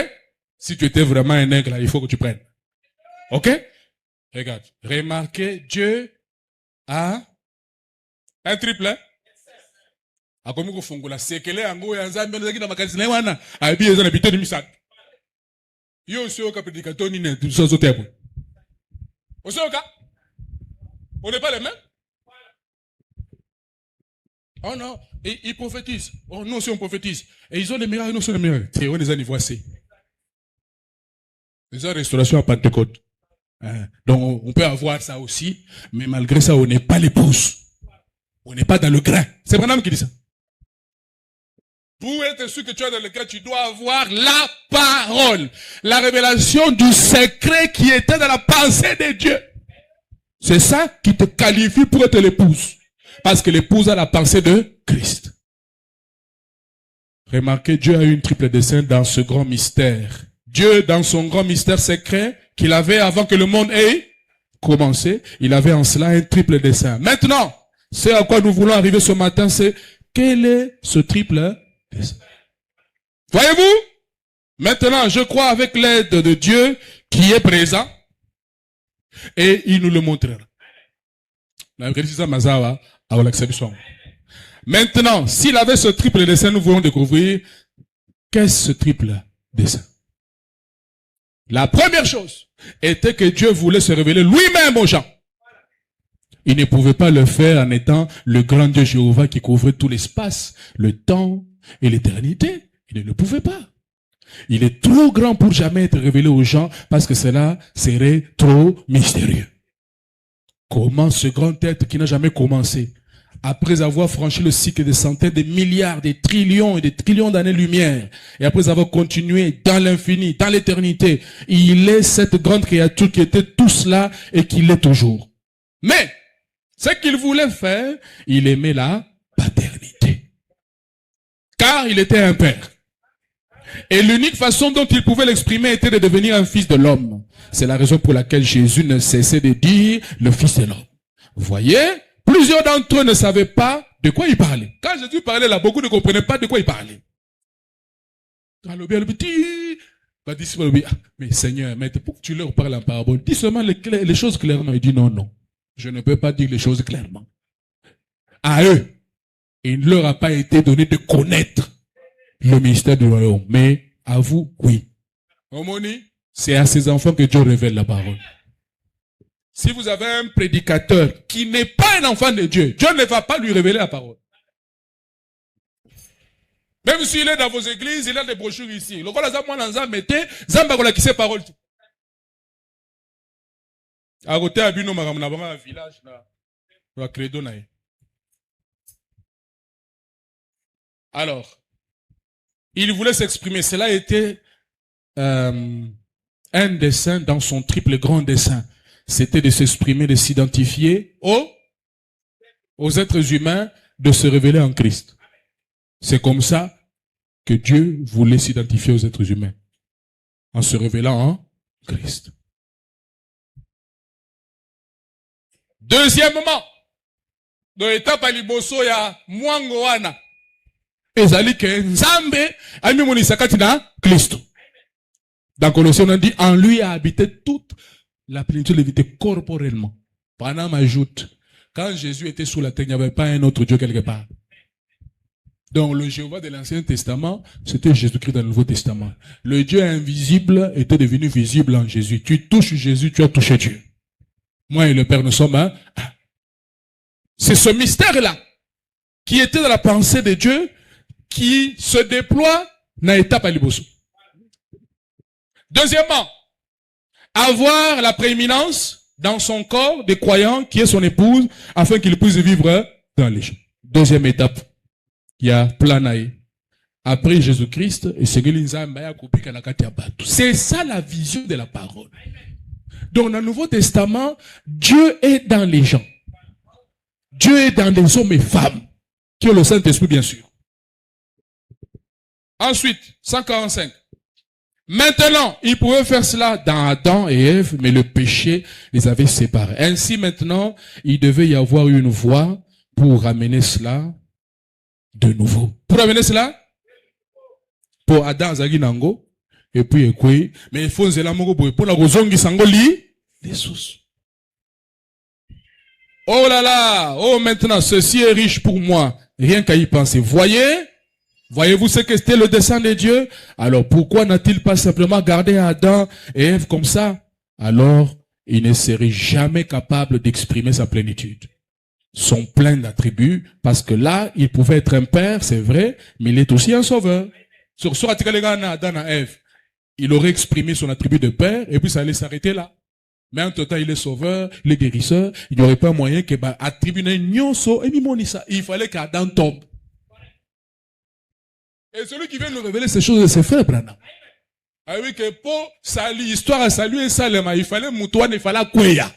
S1: Si tu étais vraiment un nègre, là, il faut que tu prennes. Ok? Regarde. Remarquez, Dieu a un triple. A comme vous fongez la séquelle, en gros, il y a un zambien qui n'a pas qu'à se lever. A bien, ils ont habité de misad. Yo aussi au capitaine, ni ne, tout ça, tout est bon. Aussi au cas? On n'est pas les mêmes? Oh non, et ils prophétisent. Oh non, si on prophétise. Et ils ont les miracles, nous sommes les miracles. C'est on les anniversaires. Les restauration à Pentecôte. Donc on peut avoir ça aussi, mais malgré ça, on n'est pas l'épouse. On n'est pas dans le grain. C'est Branham qui dit ça. Pour être sûr que tu es dans le grain, tu dois avoir la parole. La révélation du secret qui était dans la pensée de Dieu. C'est ça qui te qualifie pour être l'épouse. Parce que l'épouse a la pensée de Christ. Remarquez, Dieu a eu une triple dessein dans ce grand mystère. Dieu, dans son grand mystère secret, qu'il avait avant que le monde ait commencé, il avait en cela un triple dessein. Maintenant, c'est à quoi nous voulons arriver ce matin, c'est quel est ce triple dessein? Voyez-vous? Maintenant, je crois avec l'aide de Dieu qui est présent, et il nous le montrera. Maintenant, s'il avait ce triple dessein, nous voulons découvrir qu'est-ce ce triple dessein. La première chose était que Dieu voulait se révéler lui-même aux gens. Il ne pouvait pas le faire en étant le grand Dieu Jéhovah qui couvrait tout l'espace, le temps et l'éternité. Il ne le pouvait pas. Il est trop grand pour jamais être révélé aux gens parce que cela serait trop mystérieux. Comment ce grand être qui n'a jamais commencé, après avoir franchi le cycle des centaines, des milliards, des trillions et des trillions d'années-lumière, et après avoir continué dans l'infini, dans l'éternité, il est cette grande créature qui était tout cela et qui l'est toujours. Mais, ce qu'il voulait faire, il aimait la paternité. Car il était un père. Et l'unique façon dont il pouvait l'exprimer était de devenir un fils de l'homme. C'est la raison pour laquelle Jésus ne cessait de dire le fils de l'homme. Vous voyez, plusieurs d'entre eux ne savaient pas de quoi il parlait. Quand Jésus parlait là, beaucoup ne comprenaient pas de quoi il parlait. Mais Seigneur, mais pourquoi tu leur parles en parabole? Dis seulement les choses clairement. Il dit non, non. Je ne peux pas dire les choses clairement. À eux, il ne leur a pas été donné de connaître le mystère du royaume. Mais à vous, oui. C'est à ces enfants que Dieu révèle la parole. Si vous avez un prédicateur qui n'est pas un enfant de Dieu, Dieu ne va pas lui révéler la parole. Même s'il est dans vos églises, il a des brochures ici. Le rôle de mettez, Zamba qui sait parole. À côté à Bino Maramna village na credo na. Alors, il voulait s'exprimer. Cela était un dessein dans son triple grand dessein. C'était de s'exprimer, de s'identifier aux êtres humains, de se révéler en Christ. C'est comme ça que Dieu voulait s'identifier aux êtres humains, en se révélant en Christ. Deuxièmement, dans l'étape à Liboso, il y a Mwangoana. Ezali ke Nzambe ami monisakati na Christ. Dans Colossiens, on dit en lui a habité toute la plénitude de la vie corporellement. Panam ajoute, quand Jésus était sous la terre, il n'y avait pas un autre Dieu quelque part. Donc le Jéhovah de l'Ancien Testament, c'était Jésus-Christ dans le Nouveau Testament. Le Dieu invisible était devenu visible en Jésus. Tu touches Jésus, tu as touché Dieu. Moi et le Père, nous sommes un. C'est ce mystère-là qui était dans la pensée de Dieu, qui se déploie dans l'étape à Liboso. Deuxièmement, avoir la prééminence dans son corps des croyants qui est son épouse, afin qu'il puisse vivre dans les champs. Deuxième étape, il y a planaï. Après Jésus-Christ, c'est ça la vision de la parole. Donc dans le Nouveau Testament, Dieu est dans les gens. Dieu est dans les hommes et femmes, qui ont le Saint-Esprit bien sûr. Ensuite, 145. Maintenant, ils pouvaient faire cela dans Adam et Ève, mais le péché les avait séparés. Ainsi maintenant, il devait y avoir une voie pour ramener cela de nouveau. Pour ramener cela? Pour Adam Zaginango, et puis Ekwe, mais il faut zela mongo pour la rozongi sangoli, les sous. Oh là là, oh maintenant, ceci est riche pour moi, rien qu'à y penser. Voyez-vous ce que c'était le dessein de Dieu? Alors pourquoi n'a-t-il pas simplement gardé Adam et Ève comme ça? Alors, il ne serait jamais capable d'exprimer sa plénitude. Son plein d'attributs, parce que là, il pouvait être un père, c'est vrai, mais il est aussi un sauveur. Sur ce, Adam et Ève, il aurait exprimé son attribut de père, et puis ça allait s'arrêter là. Mais en tout temps, il est sauveur, il est guérisseur, il n'y aurait pas moyen que, attribuer nyonso, et il fallait qu'Adam tombe. Et celui qui vient nous révéler ces choses, c'est frère Branham. Ah oui, que pour saluer, histoire à saluer Salema, il fallait Moutouane, il fallait Kouya.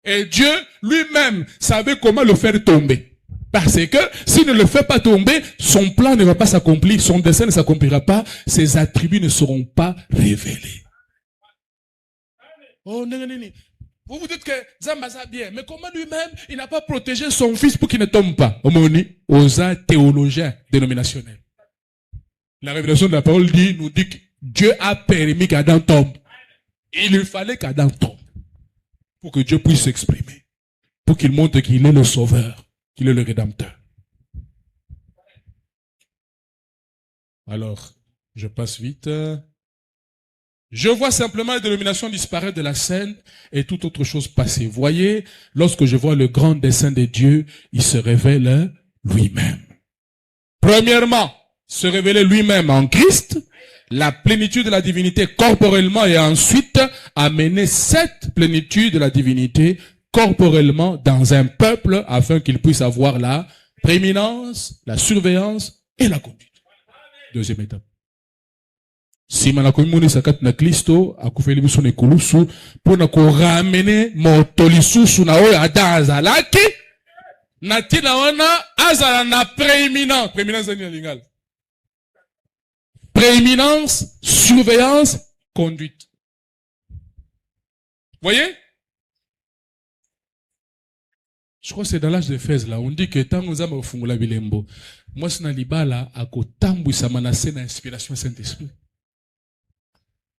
S1: Et Dieu lui-même savait comment le faire tomber. Parce que s'il ne le fait pas tomber, son plan ne va pas s'accomplir, son dessein ne s'accomplira pas, ses attributs ne seront pas révélés. Oh, non, non, non. Vous vous dites que Zambaza bien, mais comment lui-même, il n'a pas protégé son fils pour qu'il ne tombe pas? Omoni, osa théologien dénominationnel. La révélation de la parole nous dit que Dieu a permis qu'Adam tombe. Il fallait qu'Adam tombe pour que Dieu puisse s'exprimer, pour qu'il montre qu'il est le sauveur, qu'il est le rédempteur. Alors, je passe vite. Je vois simplement la dénomination disparaître de la scène et toute autre chose passer. Voyez, lorsque je vois le grand dessein de Dieu, il se révèle lui-même. Premièrement, se révéler lui-même en Christ, la plénitude de la divinité corporellement, et ensuite amener cette plénitude de la divinité corporellement dans un peuple afin qu'il puisse avoir la prééminence, la surveillance et la conduite. Deuxième étape. Si manakoimoni sakat na Kristo akufeli biso na ekulusu pona ko ramener motolisusu na oyo Adam azalaki na tina wana azala na prééminence. Prééminence ni lingala. Prééminence, surveillance, conduite. Voyez? Je crois que c'est dans l'âge d'Éphèse là. On dit que tant nous avons fungula bilembo. Moi c'est na libala akotambu sa manase na inspiration Saint-Esprit.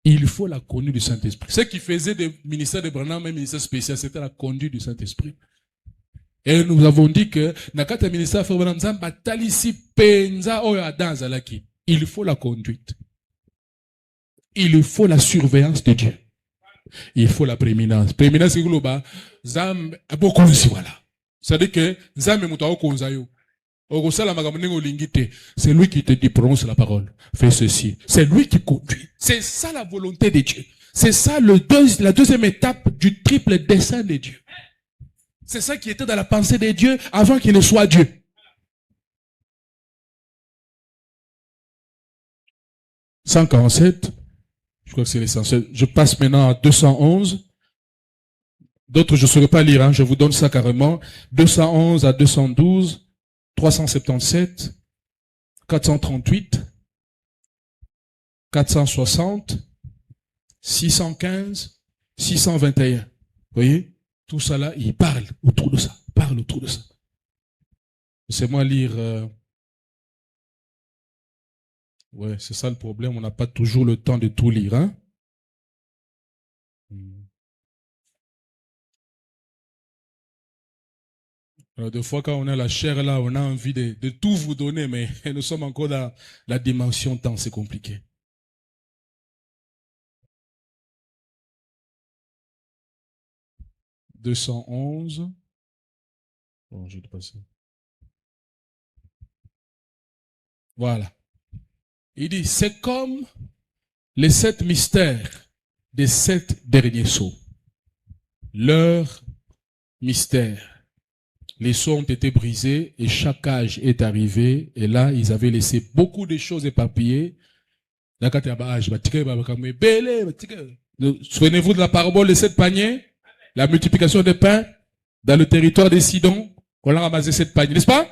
S1: Il faut la conduite du Saint-Esprit. Ce qui faisait des ministères de Branham, même ministère spécial, c'était la conduite du Saint-Esprit. Et nous avons dit que, nakata ministère de Branham, il faut la conduite. Il faut la surveillance de Dieu. Il faut la prééminence. Prééminence, c'est global. Zam, beaucoup aussi, voilà. C'est-à-dire que, Zam, moutaou konzayo. C'est lui qui te dit prononce la parole, fais ceci. C'est lui qui conduit. C'est ça la volonté de Dieu. C'est ça la deuxième étape du triple dessein de Dieu. C'est ça qui était dans la pensée de Dieu avant qu'il ne soit Dieu. « 147, je crois que c'est l'essentiel. Je passe maintenant à 211. D'autres, je ne saurais pas lire, hein, je vous donne ça carrément. 211 à 212. 377, 438, 460, 615, 621. Vous voyez? Tout ça là, il parle autour de ça. Parle autour de ça. Laissez-moi lire. Ouais, c'est ça le problème. On n'a pas toujours le temps de tout lire. Hein? Alors, des fois, quand on a la chair là, on a envie de tout vous donner, mais nous sommes encore dans la dimension temps, c'est compliqué. « 211. Bon, je vais passer. Voilà. Il dit, c'est comme les 7 mystères des 7 derniers sceaux. Leur mystère. Les sceaux ont été brisés et chaque âge est arrivé. Et là, ils avaient laissé beaucoup de choses éparpillées. Souvenez-vous de la parabole des 7 paniers, la multiplication des pains dans le territoire des Sidons. On a ramassé 7 paniers, n'est-ce pas?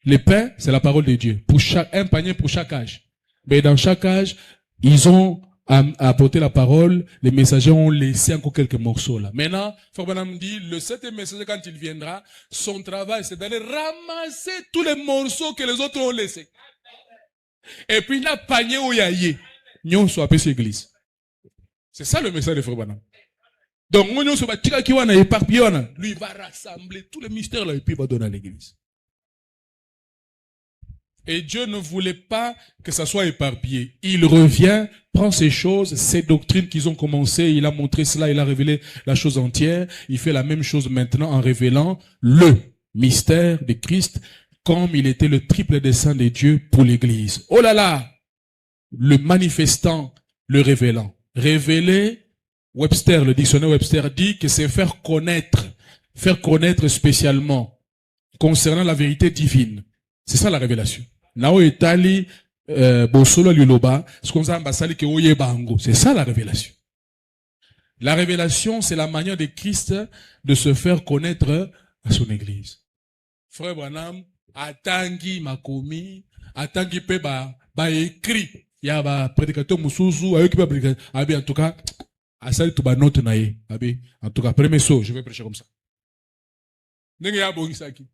S1: Les pains, c'est la parole de Dieu. Un panier pour chaque âge. Mais dans chaque âge, ils ont apporté la parole. Les messagers ont laissé encore quelques morceaux là. Maintenant, Fabana dit, le 7e messager, quand il viendra, son travail, c'est d'aller ramasser tous les morceaux que les autres ont laissés. Et puis, il a panier où il y a yé. Nous sommes appelés église. C'est ça le message de Frère Branham. Donc, lui, il va rassembler tous les mystères là et puis il va donner à l'église. Et Dieu ne voulait pas que ça soit éparpillé. Il revient, prend ces choses, ces doctrines qu'ils ont commencé, il a montré cela, il a révélé la chose entière. Il fait la même chose maintenant en révélant le mystère de Christ comme il était le triple dessein de Dieu pour l'église. Oh là là! Le manifestant, le révélant. Révéler, Webster, le dictionnaire Webster dit que c'est faire connaître spécialement concernant la vérité divine. C'est ça la révélation. Nao etali bosolo liloba, c'est ça la révélation. La révélation, c'est la manière de Christ de se faire connaître à son église. Frère Branham, atangi makomi, atangi pe ba écrit. Il y a ba prédicateur musuzu, avec ba prédicateur, abi en tout cas, asali to ba note nae, abi en tout cas premier saut, je vais prêcher comme ça. Nenge ya bongisaki.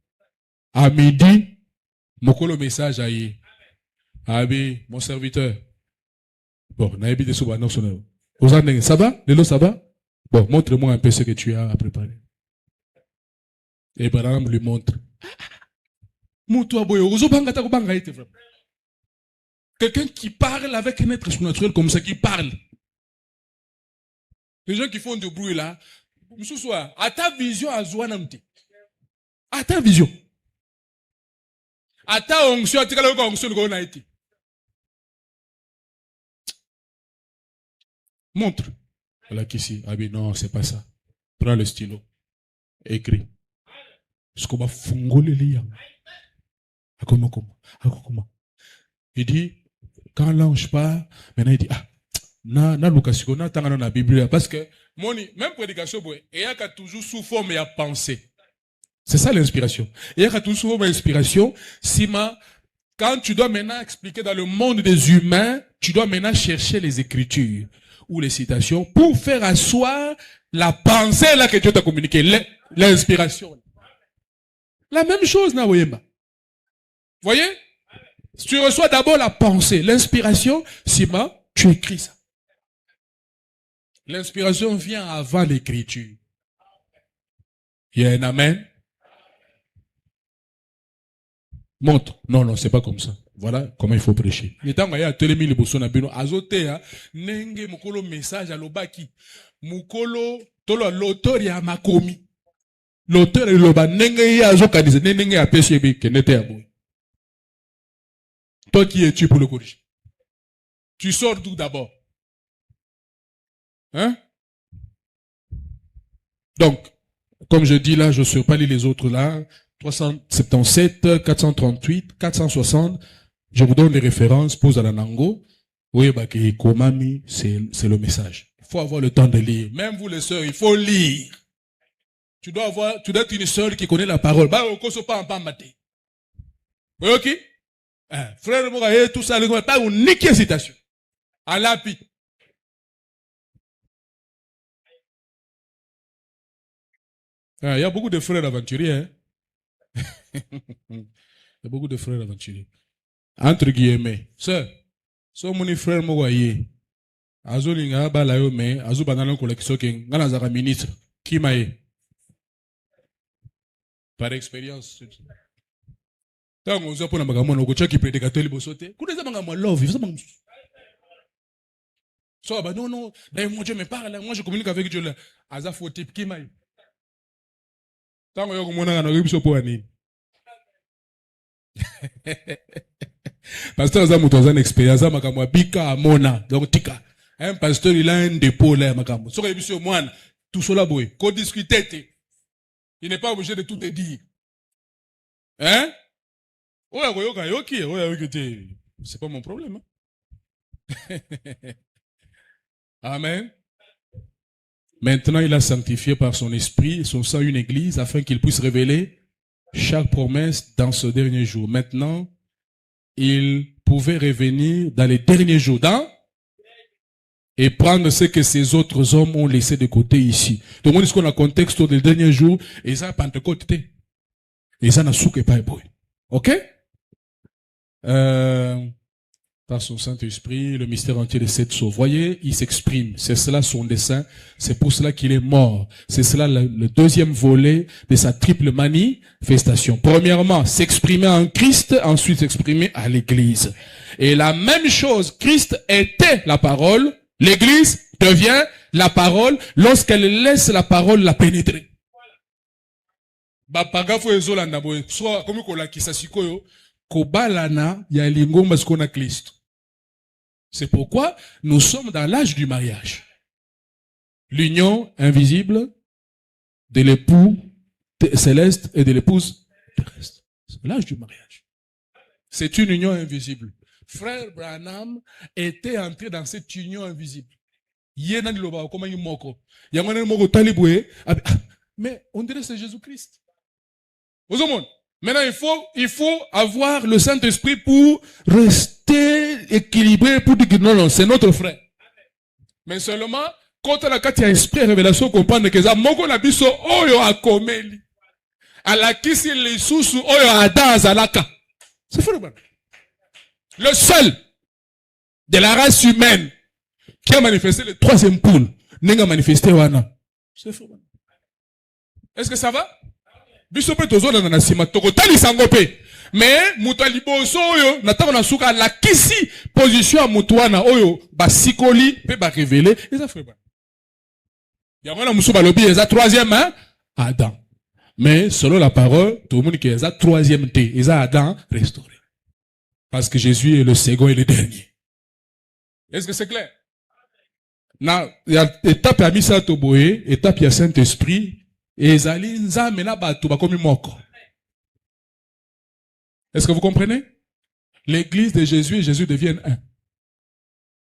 S1: À midi, mokolo message aye. Abi mon serviteur. Bon, naebi de soba non sonne. Ozanenge, ça va? Lelo ça va? Bon, montre-moi un peu ce que tu as à préparer. Et Branham lui montre. Quelqu'un qui parle avec un être surnaturel comme ça, qui parle. Les gens qui font du bruit là, à ta vision, à ta vision. À ta onction, à ta onction, montre. Voilà qu'ici, ah bien non, c'est pas ça. Prends le stylo. Écris. Ce qu'on va fongoler les gens. Comment? Il dit, quand l'ange part, maintenant il dit, na Lucasiko, na tangana na Bible, parce que, même prédication, il y a toujours sous forme et à penser. C'est ça l'inspiration. Il y a toujours sous forme et inspiration. Quand tu dois maintenant expliquer dans le monde des humains, tu dois maintenant chercher les écritures ou les citations pour faire asseoir la pensée là que Dieu t'a communiqué, l'inspiration. La même chose, na Woyemba. Voyez? Tu reçois d'abord la pensée, l'inspiration, tu écris ça. L'inspiration vient avant l'écriture. Il y a un amen. Montre. Non, c'est pas comme ça. Voilà comment il faut prêcher. Il temps il y a télémi le bosso na bino azote ha nenge mukolo message à l'obaki. Mukolo tolo l'auteur ya makomi. L'auteur est loba nenge ya azokadize nenge ya pesi bi kenete ya boy. Toi qui es-tu pour le corriger? Tu sors d'où d'abord? Hein? Donc, comme je dis là, je ne sais pas lire les autres là. 377, 438, 460. Je vous donne les références, pose à la Nango. Oui, Komami, c'est le message. Il faut avoir le temps de lire. Même vous les sœurs, il faut lire. Tu dois être une sœur qui connaît la parole. Oui, ok? Frère Mouraye, tout ça, pas une unique citation. À l'appui. Il y a beaucoup de frères aventuriers. Hein? Il y a beaucoup de frères aventuriers. Entre guillemets. Sœur, so mon frère Mouraye, azolinga balayo me, azo banana collection king, ngana zara ministre, qui maye. Par expérience. Tant on a pour la magamon, on a qui prédicateur libosote. Quand les gens love, ils ont so bah non, d'ailleurs mon Dieu me parle, moi je communique avec Dieu là. Aza faut type qui maye. Tant on a comme on a un pour ani. Pasteur aza mutu aza une expérience makambo abika amona donc tika un pasteur il a un dépôt là makambo soki yebi so mwana tout cela boy ko discuter te il n'est pas obligé de tout te dire hein oya koyoka yoki oya yoki te c'est pas mon problème hein? Amen. Maintenant il a sanctifié par son esprit et son sang une église afin qu'il puisse révéler chaque promesse dans ce dernier jour. Maintenant il pouvait revenir dans les derniers jours, et prendre ce que ces autres hommes ont laissé de côté ici. Donc, on dit qu'on a contexte des derniers jours, et ça, Pentecôte, et ça n'a souke pas éboué. Ok? Par son Saint-Esprit, le mystère entier de cette sauve. Voyez, il s'exprime. C'est cela son dessein. C'est pour cela qu'il est mort. C'est cela le deuxième volet de sa triple manifestation. Premièrement, s'exprimer en Christ, ensuite s'exprimer à l'Église. Et la même chose, Christ était la parole, l'Église devient la parole lorsqu'elle laisse la parole la pénétrer. Bapagafo ezolanda boye, soit comme kolakisa sikoyo, kobalana ya lingomba skona Christ. C'est pourquoi nous sommes dans l'âge du mariage. L'union invisible de l'époux céleste et de l'épouse terrestre. C'est l'âge du mariage. C'est une union invisible. Frère Branham était entré dans cette union invisible. Mais on dirait que c'est Jésus-Christ. Maintenant, il faut avoir le Saint-Esprit pour rester équilibré, pour dire que non, c'est notre frère. Mais seulement, quand on a un esprit de révélation, comprendre que ça, moko na biso oyo akomeli. Alakisi les sous oyo ada zalaka. C'est frère Branham. Le seul de la race humaine qui a manifesté le troisième pôle, n'a manifesté wana. C'est frère Branham. Est-ce que ça va? Bisope tozo na nasima toko tali sangope. Mais mutaliboso oyo nataka na suka la kisi position a mutuana oyo basikoli pe ba révéler et ça fait pas. Ya mwana musu balobi eza troisième hein Adam. Mais selon la parole tout le monde qui eza troisième té eza Adam restauré. Parce que Jésus est le second et le dernier. Est-ce que c'est clair? Na ya étape ya misa toboye, étape ya Saint-Esprit. Est-ce que vous comprenez? L'église de Jésus et Jésus deviennent un.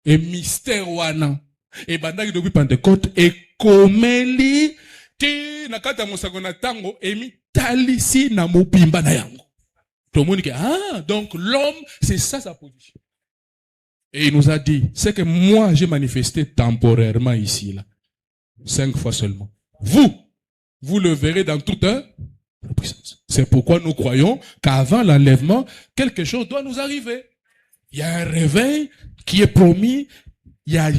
S1: Et mystère wana. Et bandaki depuis Pentecôte. Et komeli. Ti nakata mosakona tango. Et mi talisi na mopimba na yango. Tout le monde dit, ah, donc l'homme, c'est ça sa position. Et il nous a dit, c'est que moi j'ai manifesté temporairement ici, là. 5 fois seulement. Vous le verrez dans toute la puissance. C'est pourquoi nous croyons qu'avant l'enlèvement, quelque chose doit nous arriver. Il y a un réveil qui est promis. Il y a,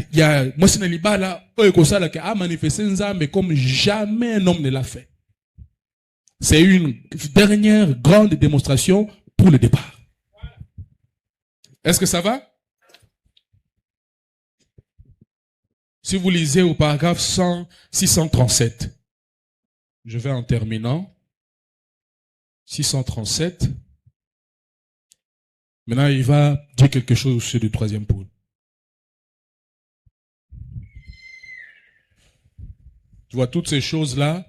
S1: moi, c'est qui a manifesté Nzambe comme jamais un homme ne l'a fait. C'est une dernière grande démonstration pour le départ. Est-ce que ça va? Si vous lisez au paragraphe 637, je vais en terminant. 637. Maintenant, il va dire quelque chose sur le troisième pôle. Tu vois, toutes ces choses-là,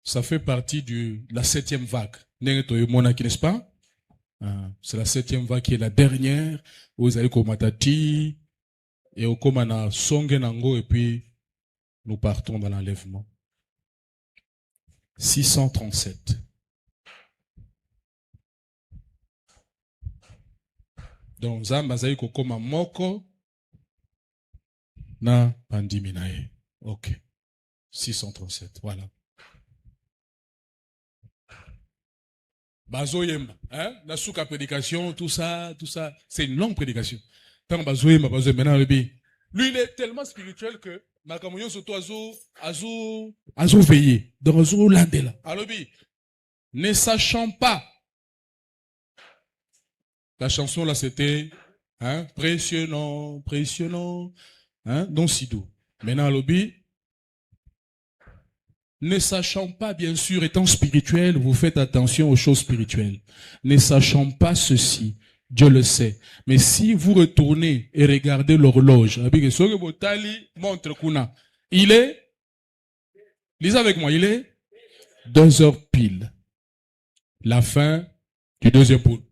S1: ça fait partie de la 7e vague. N'est-ce pas? C'est la 7e vague qui est la dernière. Vous allez comme Matati, et au Komana Songenango, et puis nous partons dans l'enlèvement. 637. Donc, Zambazaï kokoma moko na pandiminae. Ok. 637. Voilà. Bazoyemba. Hein? La souka prédication, tout ça. C'est une longue prédication. Tant bazoyemba, maintenant, lui, il est tellement spirituel que Makamoyon surtout azo veillé. Donc azo landela. Alobi, ne sachant pas. La chanson là c'était hein, précieux non, hein, donc Sidou. Maintenant alobi, Ne sachant pas, bien sûr, étant spirituel, vous faites attention aux choses spirituelles. Ne sachant pas ceci, Dieu le sait. Mais si vous retournez et regardez l'horloge, il est, lisez avec moi, il est 2 heures pile. La fin du deuxième poule.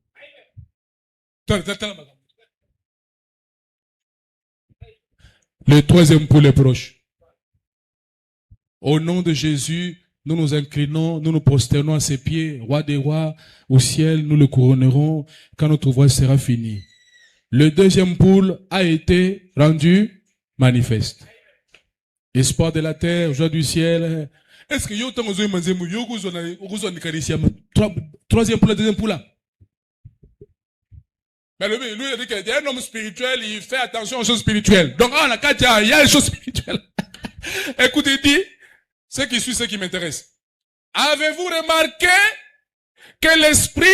S1: Le troisième poule est proche. Au nom de Jésus, nous nous inclinons, nous nous prosternons à ses pieds. Roi des rois, au ciel, nous le couronnerons quand notre voix sera finie. Le deuxième poule a été rendu manifeste. Espoir de la terre, joie du ciel. Est-ce que vous troisième poule, deuxième poule là? Mais lui, il dit qu'il est un homme spirituel, il fait attention aux choses spirituelles. Donc, il y a les choses spirituelles. Écoutez, il dit, ce qui suit, ce qui m'intéresse. Avez-vous remarqué que l'esprit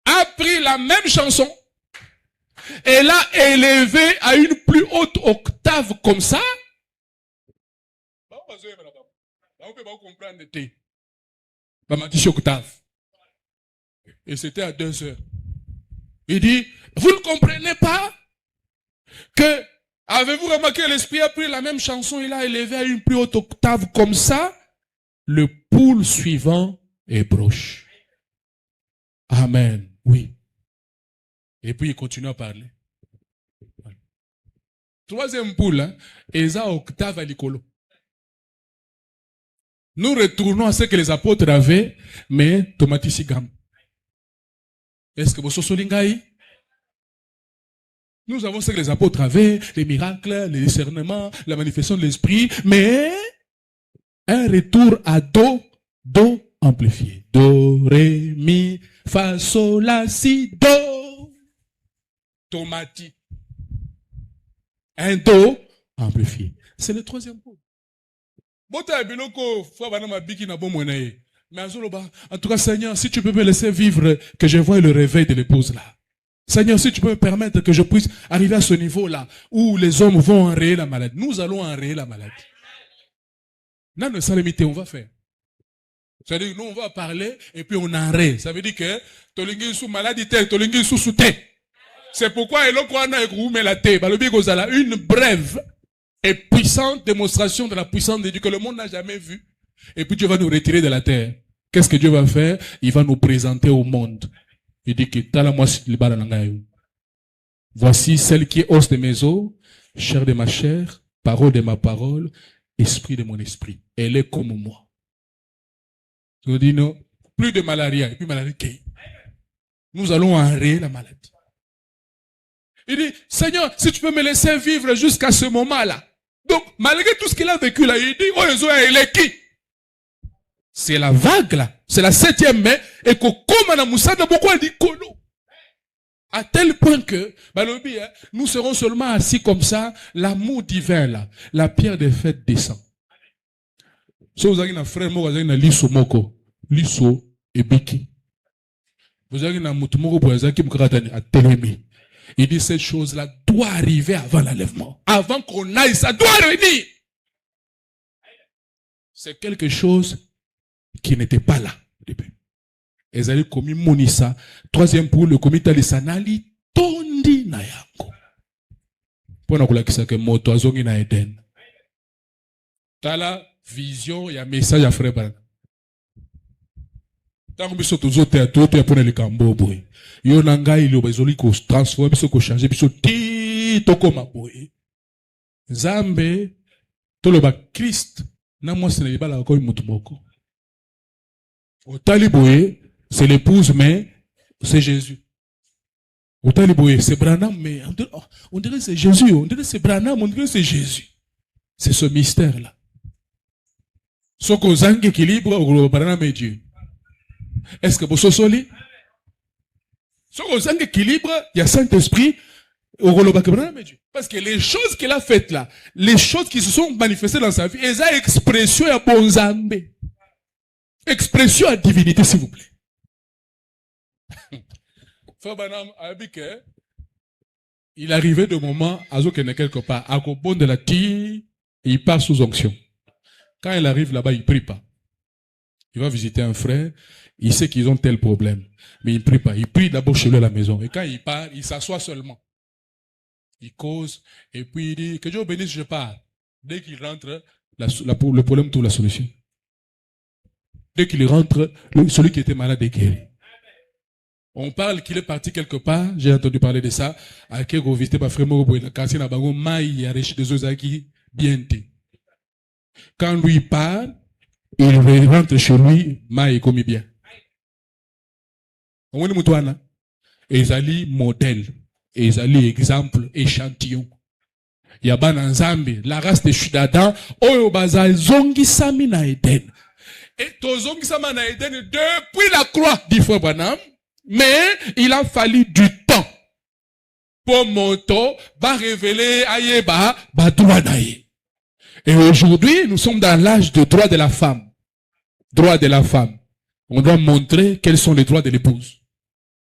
S1: a pris la même chanson et l'a élevée à une plus haute octave comme ça? On peut pas comprendre. Octave. Et c'était à 2 heures. Il dit, vous ne comprenez pas que, avez-vous remarqué, l'esprit a pris la même chanson, il a élevé à une plus haute octave comme ça, le poule suivant est proche. Amen. Oui. Et puis il continue à parler. Troisième poule, hein, Esa octave à l'icolo. Nous retournons à ce que les apôtres avaient, mais tomatisigam. Est-ce que vous solingaï? Nous avons ce que les apôtres avaient, les miracles, les discernements, la manifestation de l'esprit, mais un retour à do amplifié. Do, ré, mi, fa, sol, la, si, do. Tomati. Un do amplifié. C'est le troisième point. Mais en tout cas, Seigneur, si tu peux me laisser vivre, que je voie le réveil de l'épouse là. Seigneur, si tu peux me permettre que je puisse arriver à ce niveau-là, où les hommes vont enrayer la maladie. Nous allons enrayer la maladie. Dans le salamité, on va faire. C'est-à-dire, nous, on va parler, et puis on enraye. Ça veut dire que, tolingi sous maladie, tolingi sous thé. C'est pourquoi, une brève et puissante démonstration de la puissance de Dieu que le monde n'a jamais vue. Et puis Dieu va nous retirer de la terre. Qu'est-ce que Dieu va faire? Il va nous présenter au monde. Il dit que voici celle qui est os de mes os, chair de ma chair, parole de ma parole, esprit de mon esprit. Elle est comme moi. Je dis non, plus de malaria. Et puis malaria, nous allons enrayer la maladie. Il dit, Seigneur, si tu peux me laisser vivre jusqu'à ce moment-là. Donc, malgré tout ce qu'il a vécu là, il dit, oh, il est qui? C'est la vague là. C'est la 7e mai. Et que comme on a moussada, pourquoi il dit colo? À tel point que, nous serons seulement assis comme ça, l'amour divin là, la pierre des fêtes descend. Si vous avez un frère, vous avez un liso moko, liso et biki. Vous avez un moutoumoko pour les qui me à télémi. Il dit cette chose-là doit arriver avant l'enlèvement. Avant qu'on aille, ça doit revenir. C'est quelque chose qui n'était pas là au début. Ils allaient commis monisa. Troisième pour le comité alisanali tondi na yango. Pona kulakisa ke moto azongi na Eden. Tala vision ya message ya frère Bana. Tango biso tozote ya toto ya pona likambo boy. Yo na ngai lo bazoli ko transformer biso ko changer biso ti tokoma boy. Nzambe toloba Christ na mwasi na libala ko mutu moko. Au Taliboé, c'est l'épouse, mais c'est Jésus. Au Taliboé, c'est Branham, mais on dirait que c'est Jésus, on dirait que c'est Branham, on dirait que c'est Jésus. C'est ce mystère-là. Ce qu'on a un équilibre, au Branham et Dieu. Est-ce que vous soli? Ce qu'on a un équilibre, il y a Saint-Esprit, au Branham et Dieu. Parce que les choses qu'il a faites là, les choses qui se sont manifestées dans sa vie, elles ont expression à Bonzambe. Expression à divinité, s'il vous plaît. Frère Branham a dit que il arrivait de moment à ce qu'il n'est quelque part, à Cobon de la tire, et il part sous onction. Quand il arrive là-bas, il prie pas. Il va visiter un frère, il sait qu'ils ont tel problème, mais il prie pas. Il prie d'abord chez lui à la maison. Et quand il part, il s'assoit seulement. Il cause, et puis il dit, que Dieu bénisse, je pars. Dès qu'il rentre, le problème trouve la solution. Dès qu'il rentre, celui qui était malade est guéri. On parle qu'il est parti quelque part, j'ai entendu parler de ça, à Kego visité par Frère Moro, il a cassé la bagon, maï, a réussi des ozaki, bien. Quand lui part, il rentre chez lui, maï, comme bien. On voit les Ezali modèle, Ezali exemple, échantillon. Yaba na Nzambe, la race de Chudadam, Oyo Baza, Zongi Sami na Eden. Et to Zongi Sami na Eden, depuis la croix, dit Frère Branham, mais il a fallu du temps pour Monto va révéler Ayeba droit naïe. Et aujourd'hui, nous sommes dans l'âge de droit de la femme. Droit de la femme. On doit montrer quels sont les droits de l'épouse.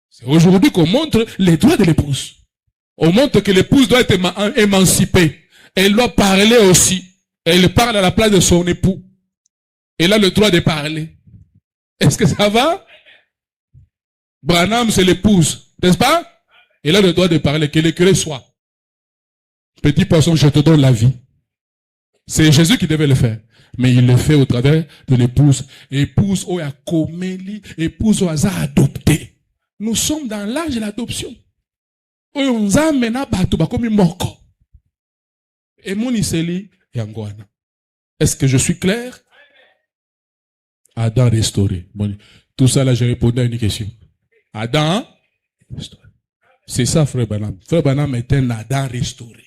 S1: C'est aujourd'hui qu'on montre les droits de l'épouse. On montre que l'épouse doit être émancipée. Elle doit parler aussi. Elle parle à la place de son époux. Elle a le droit de parler. Est-ce que ça va? Branham, c'est l'épouse, n'est-ce pas? Elle a le droit de parler, que le curé soit. Petit poisson, je te donne la vie. C'est Jésus qui devait le faire. Mais il le fait au travers de l'épouse. Épouse, ou a coméli, épouse, ou a adopté. Nous sommes dans l'âge de l'adoption. On a maintenant battu, comme moko. Et mon iseli, yangwana. Est-ce que je suis clair? Adam restauré. Bon, tout ça là, j'ai répondu à une question. Adam, c'est ça, Frère Branham. Frère Branham est un Adam restauré.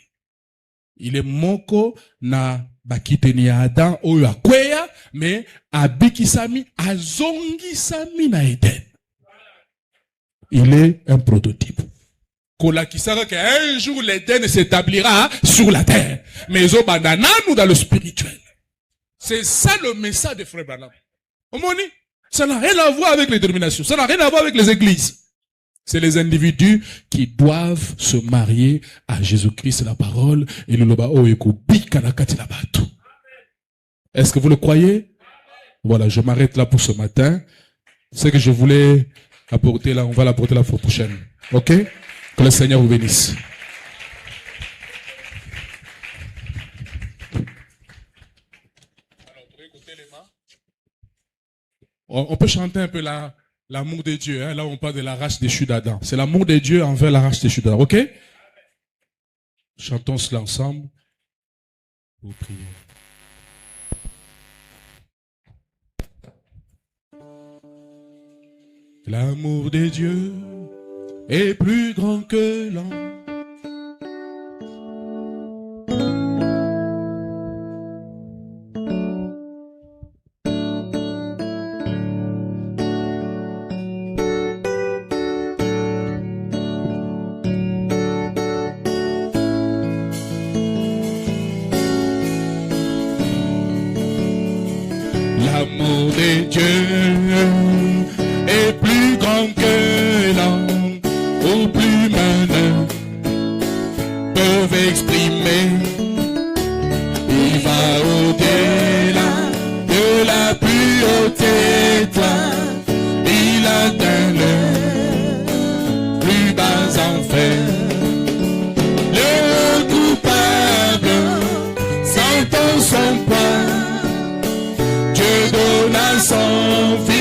S1: Il est moko na bakiteni Adam oyo akweya, mais abikisami azongisami na Eden. Il est un prototype. Kolakisaka qu'un jour l'Éden s'établira sur la terre. Mais au banana nous dans le spirituel. C'est ça le message de Frère Branham. Ça n'a rien à voir avec les dénominations. Ça n'a rien à voir avec les églises. C'est les individus qui doivent se marier à Jésus-Christ, la parole, et le loba oeko bika na kati la bato. Est-ce que vous le croyez? Voilà, je m'arrête là pour ce matin. Ce que je voulais apporter là, on va l'apporter la fois prochaine. Ok? Que le Seigneur vous bénisse. On peut chanter un peu l'amour de Dieu. Hein? Là, on parle de la race déchue d'Adam. C'est l'amour de Dieu envers la race déchue d'Adam. Ok? Chantons cela ensemble. Pour prier. L'amour de Dieu est plus grand que l'homme. L'amour de Dieu est plus grand que l'homme, ou plus humains peuvent exprimer. Il va au-delà de la plus haute étoile. Il atteint le plus bas enfer. Le coupable s'entend son poids. Dieu donne à son fils.